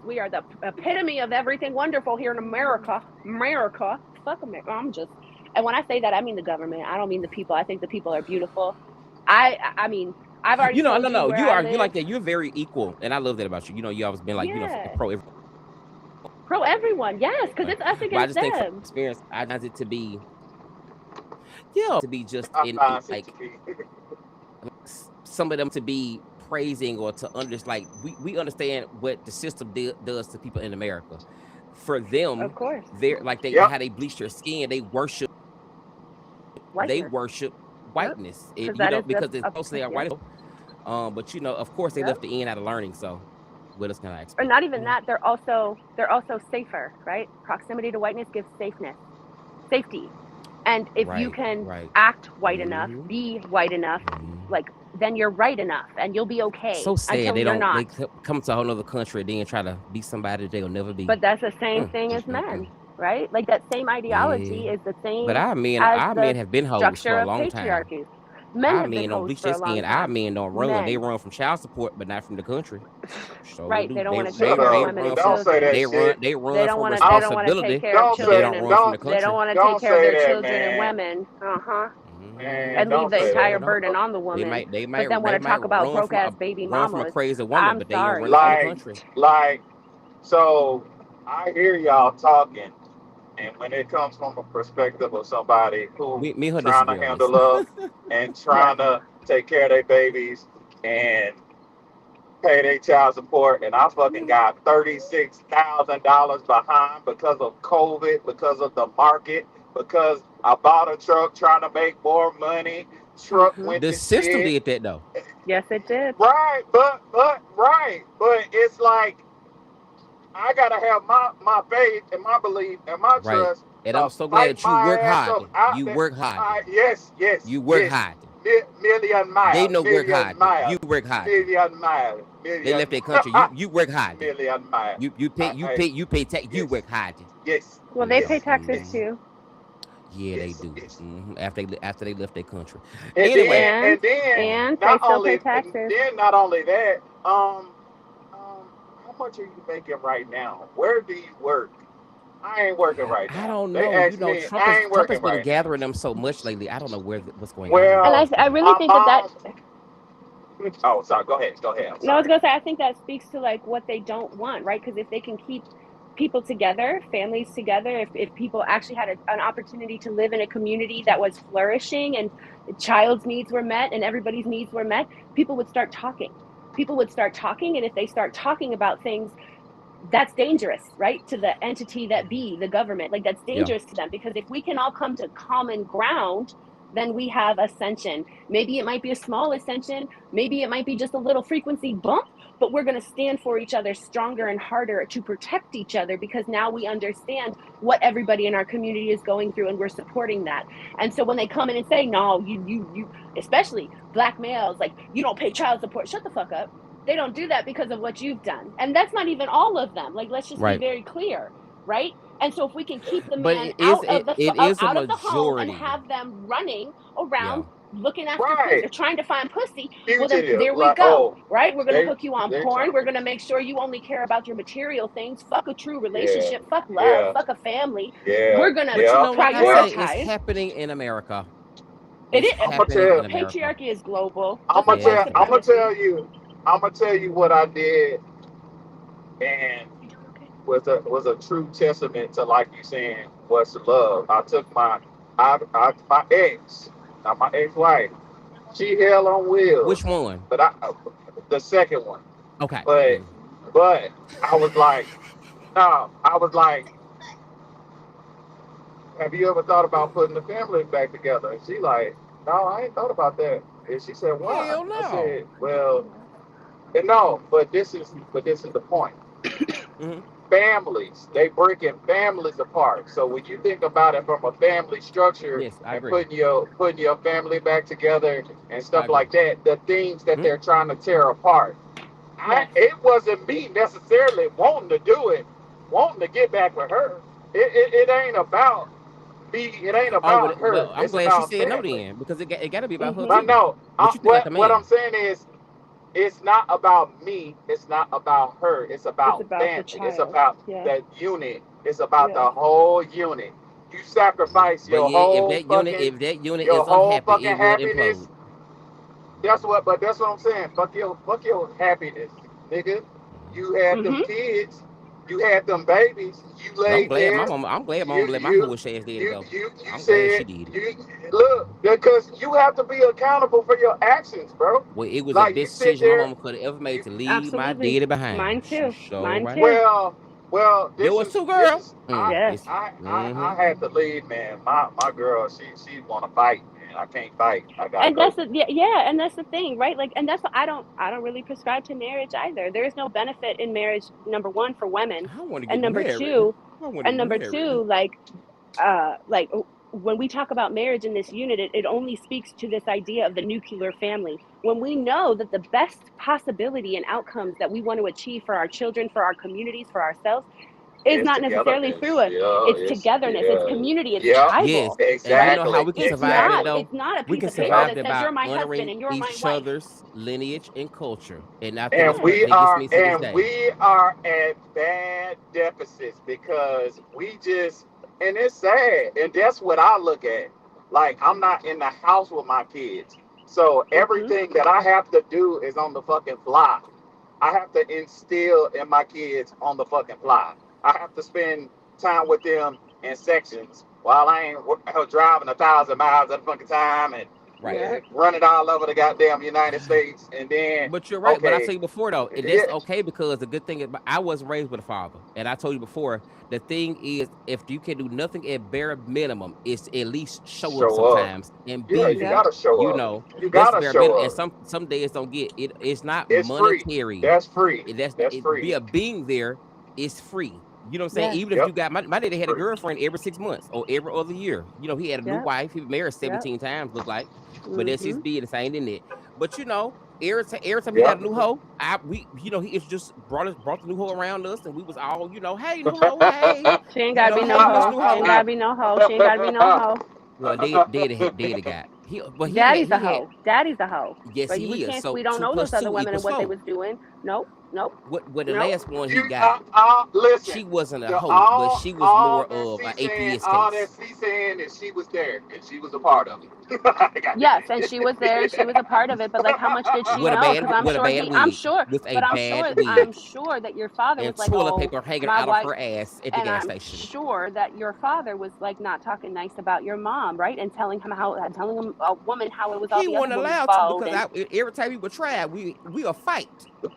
We are the epitome of everything wonderful here in America. America. Fuck America. And when I say that, I mean the government. I don't mean the people. I think the people are beautiful. I mean, I've already told you no, where I you like live. that. You're very equal, and I love that about you. You always been like, Yeah. pro. Pro everyone, yes, because it's us But I against just think from them. experience, I find it to be, to be just I in find it to like be. some of them to be praising or to like we understand what the system does to people in America. For Of them, course. they're like Yep. how they bleach their skin. They Whiteness. worship Yep. whiteness. Because that is Because it's supposed to they are yep. white. But of course, they Yep. left the end out of learning. So, what else can I Or expect? not even that, they're also safer, right? Proximity to whiteness gives safety. And if you Right, can right. act white enough, Hmm. be white enough, Hmm. like then you're right enough and you'll be okay So sad until they you're don't. not. They come to a whole other country and then try to be somebody that they'll never be. But that's the same Mm, thing mm, as mm, men, mm. right? Like that same Yeah, ideology is the but same as our the men have been hoes for structure a of long time. patriarchy. Men Our have been men don't hoes bleach for their a long skin. Our time. men don't run. They Men, run from child support, but not from the country. So right? They do don't they? want to take Shut care of They up. women and run Don't from. say children. that shit. They They run don't from want to. I They don't. don't want to take responsibility, care of Don't but they say. don't children, run from and the Don't. they don't country. want to take Don't care of say their that, children and man. women. Hmm. And Man, leave don't the say So entire that. burden on the they woman. might But then want they to might talk about broke ass baby run from a mamas. crazy woman, I'm but they ain't sorry. running from the Like, country. like. So I hear y'all talking, and when it comes from a perspective of somebody who Me and her trying to disagree on this. handle up and Yes. trying to take care of their babies and pay their child support, and I fucking got $36,000 behind because of COVID, because of the market, because I bought a truck trying to make more money. Truck Mhm. went The to system shit. did that though. Yes, it did. Right, but it's like I gotta have my faith and my belief and my Right. trust And I'm to so glad fight that you my work ass hard. up out You there. work hard. Yes, yes, You work yes. hard. Million They miles, know work million hard. You miles, work hard. million miles, They million, left their country. You work hard. million miles. You pay tax. You Yes, work hard. yes, Well, they pay yes, taxes Hmm. yes, too. Yeah, they yes, do. yes. After they left their country. And Anyway, then, And and then, they not still pay only, and taxes. then not only that, how much are you making right now? Where do you work? I ain't working right I now. don't They know. asked me, I ain't Trump working has been right now. gathering them so much lately. I don't know what's going on. And Well, I really my think that mom. Oh, sorry. Go ahead. Go ahead. I'm no, I was sorry. gonna say I think that speaks to like what they don't want, right? Because if they can keep people together, families together, if people actually had an opportunity to live in a community that was flourishing and the child's needs were met and everybody's needs were met, people would start talking. People would start talking, and if they start talking about things, that's dangerous, right? To the entity that be the government. Like that's Yeah. dangerous to them because if we can all come to common ground, then we have ascension. Maybe it might be a small ascension, maybe it might be just a little frequency bump, but we're going to stand for each other stronger and harder to protect each other because now we understand what everybody in our community is going through and we're supporting that. And so when they come in and say, no, you, especially black males, like you don't pay child support, shut the fuck up. They don't do that because of what you've done. And that's not even all of them. Like, let's just be Right. very clear, right? And so if we can keep the But man out of it is a out of the home and majority. have them running around Yeah. looking after pussy Right. or trying to find pussy, well then Fugitive. there we Like, go, oh, right? We're gonna they, hook you on they porn. trying We're to. gonna make sure you only care about your material things. Fuck a true Yeah. relationship. Fuck love. Yeah. Fuck a family. Yeah. We're gonna But Yeah. like I say, Yeah. it's prioritize. happening in America. It It's is. I'm gonna happening tell. in America. Patriarchy is global, I'm just gonna like white Yes, tell. it I'm is. gonna supremacy. tell you. I'm gonna tell you what I did, and You doing okay? was a true testament to like you saying what's love. I took my ex, not my ex-wife. She hell on Which wheels, one? but the second one. Okay. But Mm. but I was like, no, I was like, have you ever thought about putting the family back together? And she like, no, I ain't thought about that. And she said, why? Hell I no. said, well, and no, but this is the point. Hmm. Families, they breaking families apart. So when you think about it from a family structure Yes, I and agree. putting your family back together and I stuff agree. like that, the things that Hmm. they're trying to tear apart. Yes. It wasn't me necessarily wanting to do it, wanting to get back with her. It ain't about me. It ain't Oh, about her. I'm It's glad she about said no family. then, because it got to be about her Mhm. But too. no, What you think like a what I'm man? saying is, it's not about me. It's not about her. It's It's about about the family. It's child. about Yeah. that unit. It's about Yes. the whole unit. You Mhm. sacrifice But yeah, if that unit your is whole unhappy, fucking it will happiness. implode. but that's what I'm saying. Fuck your happiness, nigga. You had them Mm-hmm. kids, you had them babies, you I'm laid glad there, my mom you let my you bullshit ass did it you though. you I'm glad she said did it. you look because you have to be accountable for your actions, bro. Well, it was the Like you best sit decision my there, mama could have ever made you to leave my Absolutely. daddy behind. Mine She too. sure Mine right. too. well, Yours too, girl. Yes. It's I had to leave, man. My girl, she want to fight, man. I can't fight. I gotta And go. that's the yeah, and that's the thing, right? Like, and that's what I don't really prescribe to marriage either. There is no benefit in marriage, number one, for women, I want to and get number married. two, I want to get married. like when we talk about marriage in this unit, it only speaks to this idea of the nuclear family. When we know that the best possibility and outcomes that we want to achieve for our children, for our communities, for ourselves, is It's not necessarily through togetherness. Yeah, it's togetherness, it's yeah, community, it's yeah. Yes, tribal, and you right? know how Exactly, we can It's survive that not exactly. though. it's not a We piece can of paper Yep. survive that that says by you're my husband honoring and you're my each wife. other's lineage and culture, and I think And that's what Yes. we biggest are miss to this and day. we are at bad deficits because we just and it's sad. And that's what I look at. Like I'm not in the house with my kids. So Mm-hmm. everything that I have to do is on the fucking fly. I have to instill in my kids on the fucking fly. I have to spend time with them in sections while I ain't driving 1,000 miles at a fucking time and Right. Yeah. running all over the goddamn United States. And then, But you're right. But I okay, tell you before though, and yeah, that's okay because the good thing is I was raised with a father, and I told you before. The thing is, if you can do nothing at bare minimum, is to at least show up show up. sometimes and Yeah, be you Yep. there. gotta show You up. know, You that's gotta bare minimum. show And up. some days don't get it. It's not It's free. monetary. That's free. That's That's it. free. Be a being there is free. You know what I'm saying? Yes. Even if Yep, you got my daddy had a free. girlfriend every 6 months or every other year. You know, he had a new Yep. wife. He was married Yep. 17 times, look like. But that's his Mm-hmm. business. I ain't in it. But you know, every time he got Yep. a new hoe, he it's just brought the new hoe around us, and we was all, hey, new hoe, hey, She ain't gotta be no hey, Miss hoe. New She ain't Hoe. gotta be no hoe. She ain't gotta be no hoe. Well, daddy got Daddy's a he had hoe. Daddy's a hoe. yes But we he is. can't. So We don't two know those plus other two women and equals what they four. was doing. Nope. Nope. What the Nope. last one he You got, listen. she wasn't a The hoe, but she was all more that of an she saying, APS case. is she was there and she was a part of it. God damn Yes, and she was there and she was a part of it. But like, how much did she know? Because I'm With a sure bad he. I'm wig, sure. with a But bad I'm wig, sure that your father and was like, toilet oh, paper hanging my out of wife. her ass at the And gas I'm station. sure that your father was like not talking nice about your mom, right? And telling him a woman how it was all He the other wasn't woman's allowed to fault. because And every time we would try, we'll fight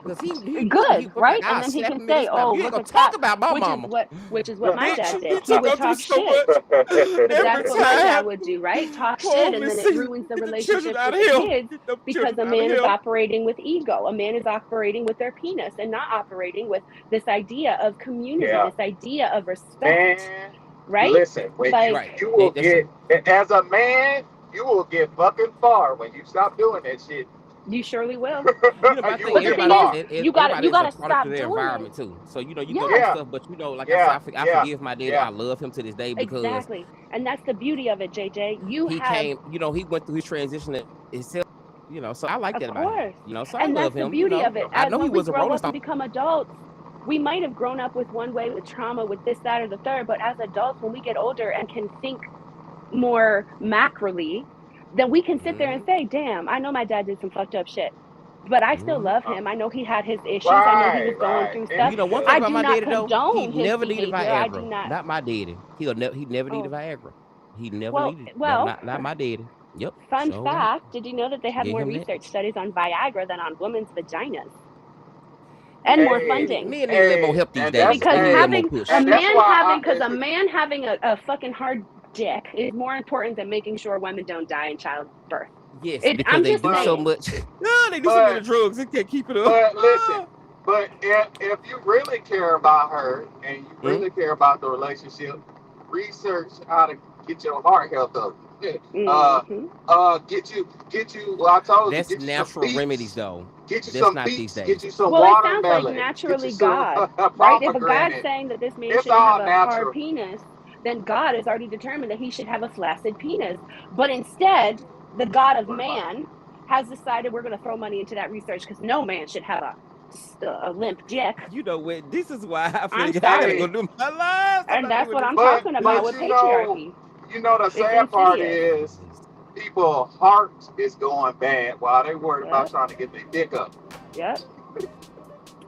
because he knew he good, was like right? And I'll then he slap can him in say, his mouth. "Oh, You ain't look gonna at talk that," about my mama. which is what my Bitch, dad did. you He took would her through talk so shit, much but every that's what my dad time. would do, right? Talk shit, and Holy then it season, ruins the get the children relationships out with of the here. kids Get the because children a out of man is here. operating with ego. A man is operating with their penis and not operating with this idea of community, Yeah, this idea of respect, man. right? Listen, when Like Right. you will That's get true. as a man, you will get fucking far when you stop doing that shit. you surely will. But I You think will But the get thing everybody is, far. you everybody is a gotta product of stop their doing it. environment too. So you go through Yes, Yeah, stuff, but like I said, yeah, I yeah, forgive my daddy. yeah. I love him to this day because exactly. And that's the beauty of it, JJ. You he have, came. He went through his transition himself. So I like of that about him. course. So I And love that's the him. beauty of it. I As know he when we was a grow rolling up and stone. become adults, we might have grown up with one way with trauma, with this, that, or the third. But as adults, when we get older and can think more macroly, then we can sit there and Hmm. say, damn, I know my dad did some fucked up shit. But I still Hmm. love him. I know he had his issues. I know he Right, was going right. through And stuff. One thing I yeah, about do my not daddy though, he condone his never needed behavior. I do Viagra. not. Not my daddy. He never needed Oh, Viagra. He never well, needed. Never well, not my daddy. Yep. fun Sure right. fact, did you know that they have Gave more him that. research studies on Viagra than on women's vaginas and more Man, hey, funding? men need a little more hey, help these and days. that's They Because need a little hey, more having a push. and that's man why having, because a man having a fucking hard dick is more important than making sure women don't die in childbirth. Yes, because I'm they just do so but saying. much. No, they do so many but drugs. They can't keep it up. but listen, but if you really care about her and you Mm, really care about the relationship, research how to get your heart health up. Hmm. Get you. Well, I told you, that's get you some natural remedies, beets. though. Get you That's some not these beets. Get days. you some Well, it sounds like watermelon. Get you naturally some God, right? If a God's pomegranate. saying that this man It's shouldn't have all a hard natural. penis, then God has already determined that he should have a flaccid penis. But instead, the God of What am I? man has decided we're going to throw money into that research because no man should have a limp dick. You know what? This is why I I'm feel I gotta go sorry. Hey, do my lives. I'm And not that's doing what this. I'm talking about but with patriarchy. you know the It's sad part insidious. is Jesus. People heart is going bad while they worried about Yep. trying to get their dick up. Yep.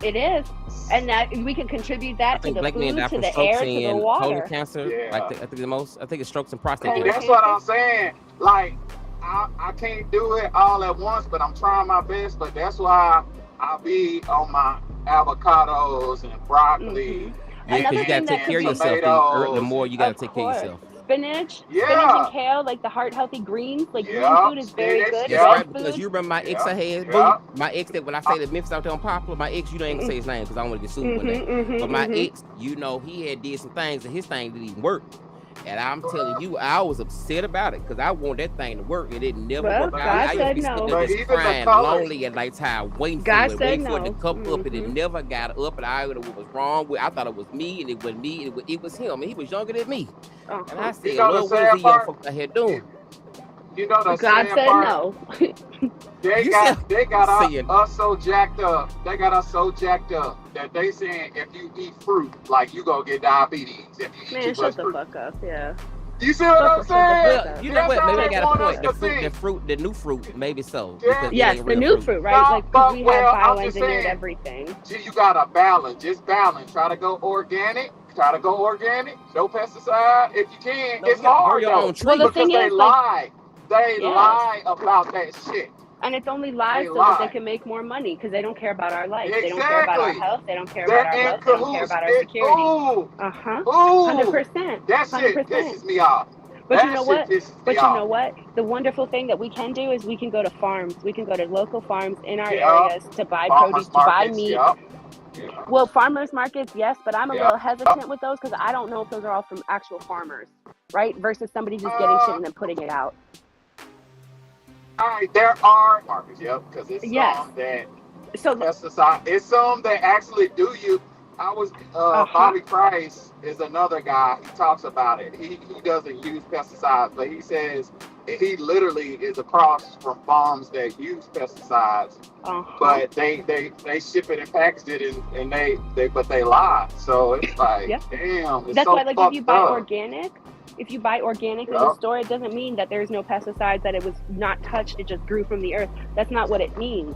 It is. And that we can contribute I that to think the black men food, die to from the strokes air, to the and colon water. cancer. Yeah. I think the most. I think it's strokes and prostate Colon And cancer. that's what cancer? I'm saying. Like, I can't do it all at once, but I'm trying my best. But that's why I be on my avocados and broccoli Yeah, because Another you gotta thing that take could care of be, yourself. The tomatoes. more you gotta of take care of course, yourself. spinach and Yeah, kale, like the heart healthy greens, like green yeah, food is very spinach. good. That's Yeah, Red right, because food. you remember my ex yeah, I had, boo. yeah. My ex that when I say that Memphis out there on Popular, my ex, you don't ain't gonna say his name because I don't want to get sued one day. But my ex, you know, he had did some things and his thing didn't even work. And I'm telling you, I was upset about it because I want that thing to work and it never Well, worked. But God I used to said be sitting no. there but just even the crying, colors. lonely at nighttime, waiting God for it, said waiting for it to no. come up, and it never got up. And I don't know what was wrong with. I thought it was me, and it wasn't me. It was him, and he was younger than me. And I Uh-huh. You said, know the Lord, what is sad these young part? folks out here You, doing? you know the God sad said part? no. They You said got saying, us so jacked up. They got us so jacked up that they saying if you eat fruit, like you gonna get diabetes if you eat Man, too shut much the fruit. fuck up. Yeah. You see what I'm Shut the fuck saying? well, up. you know That's what? how Maybe they they got a want us point. to think. The new fruit, maybe so, Yeah. because it Yes, ain't the real new fruit. fruit, right? No, Like, because but we have well, I'm just bioengineered saying, everything. you gotta balance. Just balance. Try to go organic. Try to go organic. No pesticide if you can. No, It's you got to grow hard your though own Well, the tree. because thing they is, like, lie. They yes. lie about that shit. And it's only They lies so that they lie. can make more money because they don't care about our life. They don't care about our Exactly. health. They don't care about They're our in wealth. They don't care cahoots. about our security. Ooh, 100%. that shit 100%. pisses me off. But you That know shit what? pisses me But you off. know what? The wonderful thing that we can do is we can go to farms. We can go to local farms in our Yeah, areas to buy produce, farmers to buy markets. meat. Yeah, yeah, Well, farmers markets, yes, but I'm a yeah. little hesitant with those because I don't know if those are all from actual farmers, right? Versus somebody just getting shit Uh, and then putting it out. all right, there are markets. Yep, because it's Yes. some that So, pesticide. It's some that actually do you. I was Bobby Price is another guy. He talks about it. He doesn't use pesticides, but he says he literally is across from farms that use pesticides, but they ship it and package it and they lie. So it's like, Yep. damn, it's That's so why, like, fucked if you buy up. organic, in the Yep. store, it doesn't mean that there's no pesticides, that it was not touched, it just grew from the earth. That's not what it means.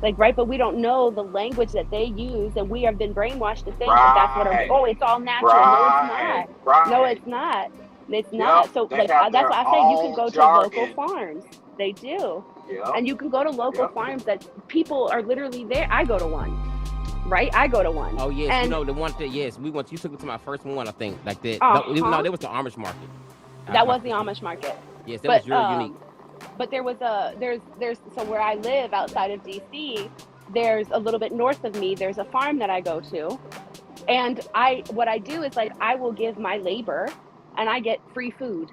Like, right, but we don't know the language that they use, and we have been brainwashed to think that that's what Right. it's all natural. Right. No, it's not. Right. No, it's not. Yep. So, They like, have that's their why I say you can own go to local jargon. farms. They do. Yep. And you can go to local Yep. farms that people are literally there. I go to one, right? I go to one. Oh yes, And you know the one that yes, we went. You took it to my first one, I think, like that. Uh-huh. No, that was the Amish market. that was the Amish market. Yes, that But was very unique. but there was there's so where I live outside of DC, there's a little bit north of me, there's a farm that I go to, and what I do is, like, I will give my labor and I get free food.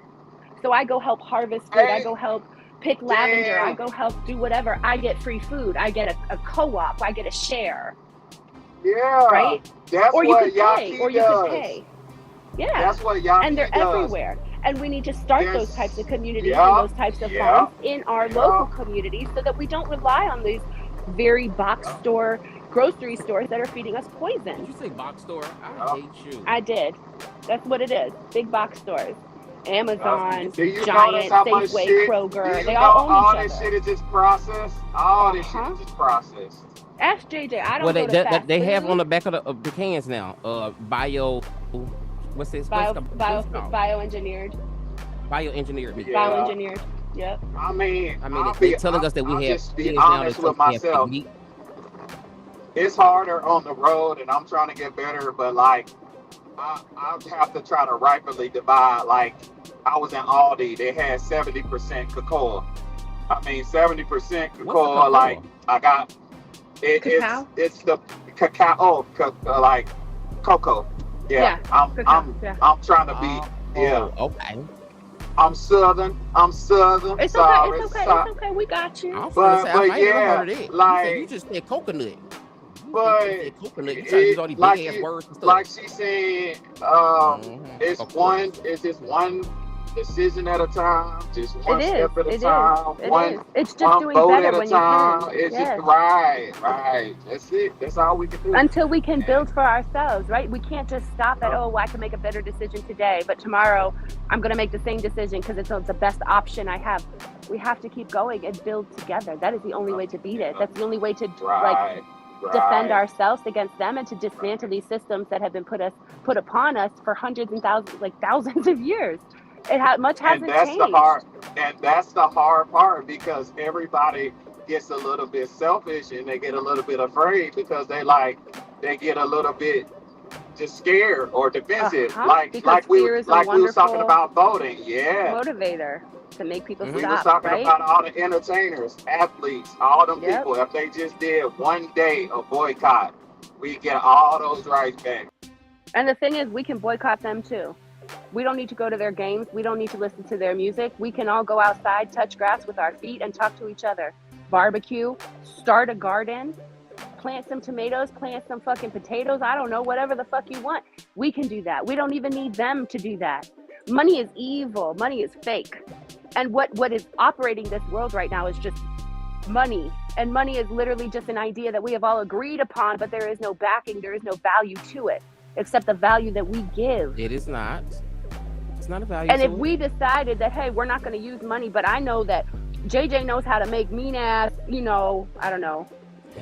So I go help harvest food, I Hey, go help pick lavender, I damn. go help do whatever. I get free food, I get a co-op, I get a share, Yeah. right? That's Or you what could pay, Yaki or you does. could pay. Yeah. That's what Yaki And they're does. everywhere. And we need to start There's- those types of communities yeah, and those types of yeah, farms in our yeah. local communities so that we don't rely on these very box store grocery stores that are feeding us Did poison. you say box store? Yeah. I hate you. I did. That's what it is. Big box stores. Amazon, Do you notice Giant, how much Safeway, shit? Do Kroger. you They know all all own this each shit other. is just processed? All this shit Uh-huh. is just processed. Ask JJ. I Well, don't go to fast they have food. on the back of the cans now. Bio, what's this? What's it called? Bioengineered. Bioengineered meat. Yeah. Bioengineered. Yep. I mean, They're telling us that I'll we have just be kids now honest that with we have fake myself. meat. It's harder on the road, and I'm trying to get better, but like, I have to try to rightfully divide. Like, I was in Aldi, they had 70% cocoa. 70% What's the cocoa. cocoa? Like, I got it. Cacao? It's the cacao, like cocoa. Yeah, cacao, yeah. I'm trying to be. Yeah, Okay. I'm Southern. It's okay. Sorry, It's okay. sorry. It's okay. We got you. I was But- gonna say, I ain't never yeah, heard of that. like- You just said coconut. But You said coconut. You trying to use all these like big ass you- words and stuff. Like she said, Mhm. it's Of one. course. It's just one decision at a time, just It one is. step at a It is. time, It one is. It's just one doing vote better at a when you time. can. It's just Yes. right. That's it. That's all we can do. Until we can And build for ourselves, right? We can't just stop at, uh, oh, well, I can make a better decision today, but tomorrow I'm going to make the same decision because it's the best option I have. We have to keep going and build together. That is the only way to beat it. yeah, That's the only way to like right, defend right, ourselves against them and to dismantle right. these systems that have been put upon us for hundreds and thousands, like thousands of years. Much And hasn't changed. that's the hard part because everybody gets a little bit selfish and they get a little bit afraid because they get a little bit just scared or defensive. Because fear is a Like we was talking wonderful about voting. Yeah. motivator to make people We was stop, talking right? about all the entertainers, athletes, all them Yep. people. If they just did one day of boycott, we get all those rights back. And the thing is, we can boycott them too. We don't need to go to their games. We don't need to listen to their music. We can all go outside, touch grass with our feet, and talk to each other. Barbecue, start a garden, plant some tomatoes, plant some fucking potatoes. I don't know, whatever the fuck you want. We can do that. We don't even need them to do that. Money is evil. Money is fake. And what is operating this world right now is just money. And money is literally just an idea that we have all agreed upon, but there is no backing, there is no value to it, except the value that we give. It is not. It's not a value. And if we decided that, hey, we're not going to use money, but I know that JJ knows how to make mean ass, I don't know,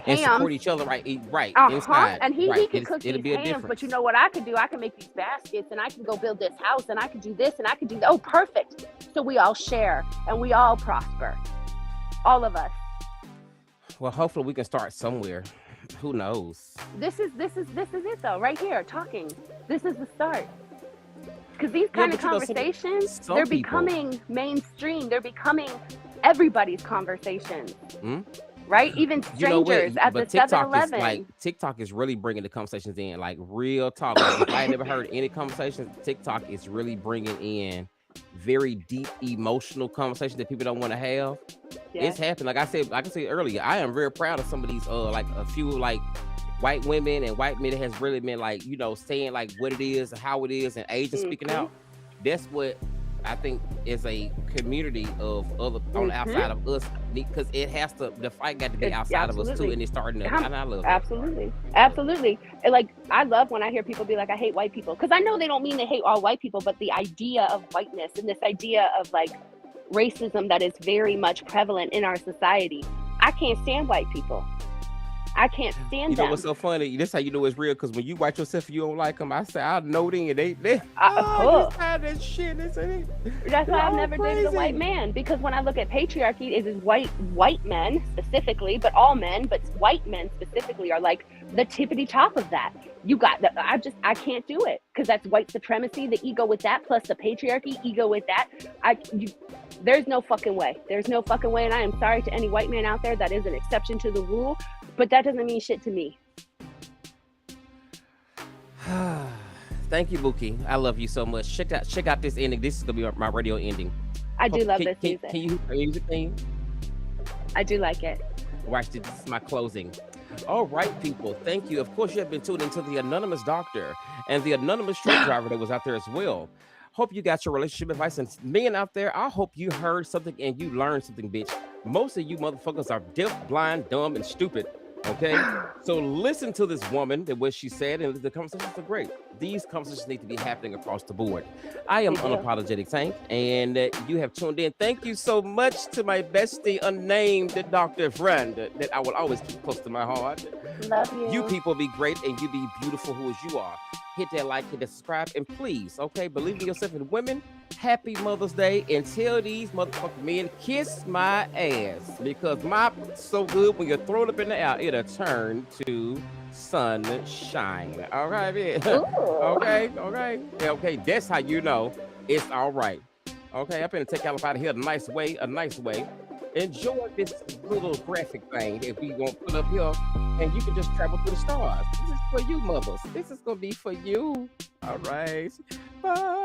and hams. support each other, right? Inside. And he right. can cook It'll these be a hams, difference. but you know what I could do? I can make these baskets, and I can go build this house, and I can do this, and I can do that. Oh, perfect. So we all share, and we all prosper. All of us. Well, hopefully we can start somewhere. Who knows? This is it though, right here, talking. This is the start. Because these kind of conversations, some they're people becoming mainstream. They're becoming everybody's conversations. Right? Even strangers at the 7-Eleven. TikTok is really bringing the conversations in, like real talk. Like, if I had never heard any conversations, TikTok is really bringing in very deep emotional conversations that people don't want to have. It's happening. Like I said earlier, I am very proud of some of these like a few like white women and white men that has really been like, saying like what it is, how it is, and Asians speaking out. That's what I think is a community of other on the outside of us, because it has to, the fight got to be outside of us too, and it's starting to, and I love it. Absolutely. Like, I love when I hear people be like, I hate white people, because I know they don't mean they hate all white people, but the idea of whiteness and this idea of like racism that is very much prevalent in our society. I can't stand white people. I can't stand them. You know what's so funny? This how you know it's real, because when you watch yourself and you don't like them, I say, I know them, and they that shit. That's why I've never dated a white man, because when I look at patriarchy, it is white men specifically, but all men, but white men specifically are like the tippity top of that. You got that. I can't do it, because that's white supremacy, the ego with that, plus the patriarchy, ego with that. There's no fucking way. There's no fucking way. And I am sorry to any white man out there that is an exception to the rule, but that doesn't mean shit to me. Thank you, Buki. I love you so much. Check out this ending. This is gonna be my radio ending. I do love this music. Can you use the theme? I do like it. Watch this. This is my closing. All right, people. Thank you. Of course, you have been tuned into the anonymous doctor and the anonymous truck driver that was out there as well. Hope you got your relationship advice. And men out there, I hope you heard something and you learned something, bitch. Most of you motherfuckers are deaf, blind, dumb, and stupid. Okay? So listen to this woman and what she said, and the conversations are great. These conversations need to be happening across the board. I am Unapologetic Tank, and you have tuned in. Thank you so much to my bestie, unnamed doctor friend that I will always keep close to my heart. Love you. You people be great, and you be beautiful who as you are. Hit that like, hit that subscribe, and please, okay, believe in yourself. And women, happy Mother's Day, and tell these motherfucking men, kiss my ass, because my so good when you throw it up in the air, it'll turn to sunshine. All right, man. Okay. That's how you know it's all right. Okay, I'm gonna take y'all up out of here a nice way. Enjoy this little graphic thing that we gonna put up here, and you can just travel through the stars. This is for you, mothers. This is gonna be for you. All right. Bye.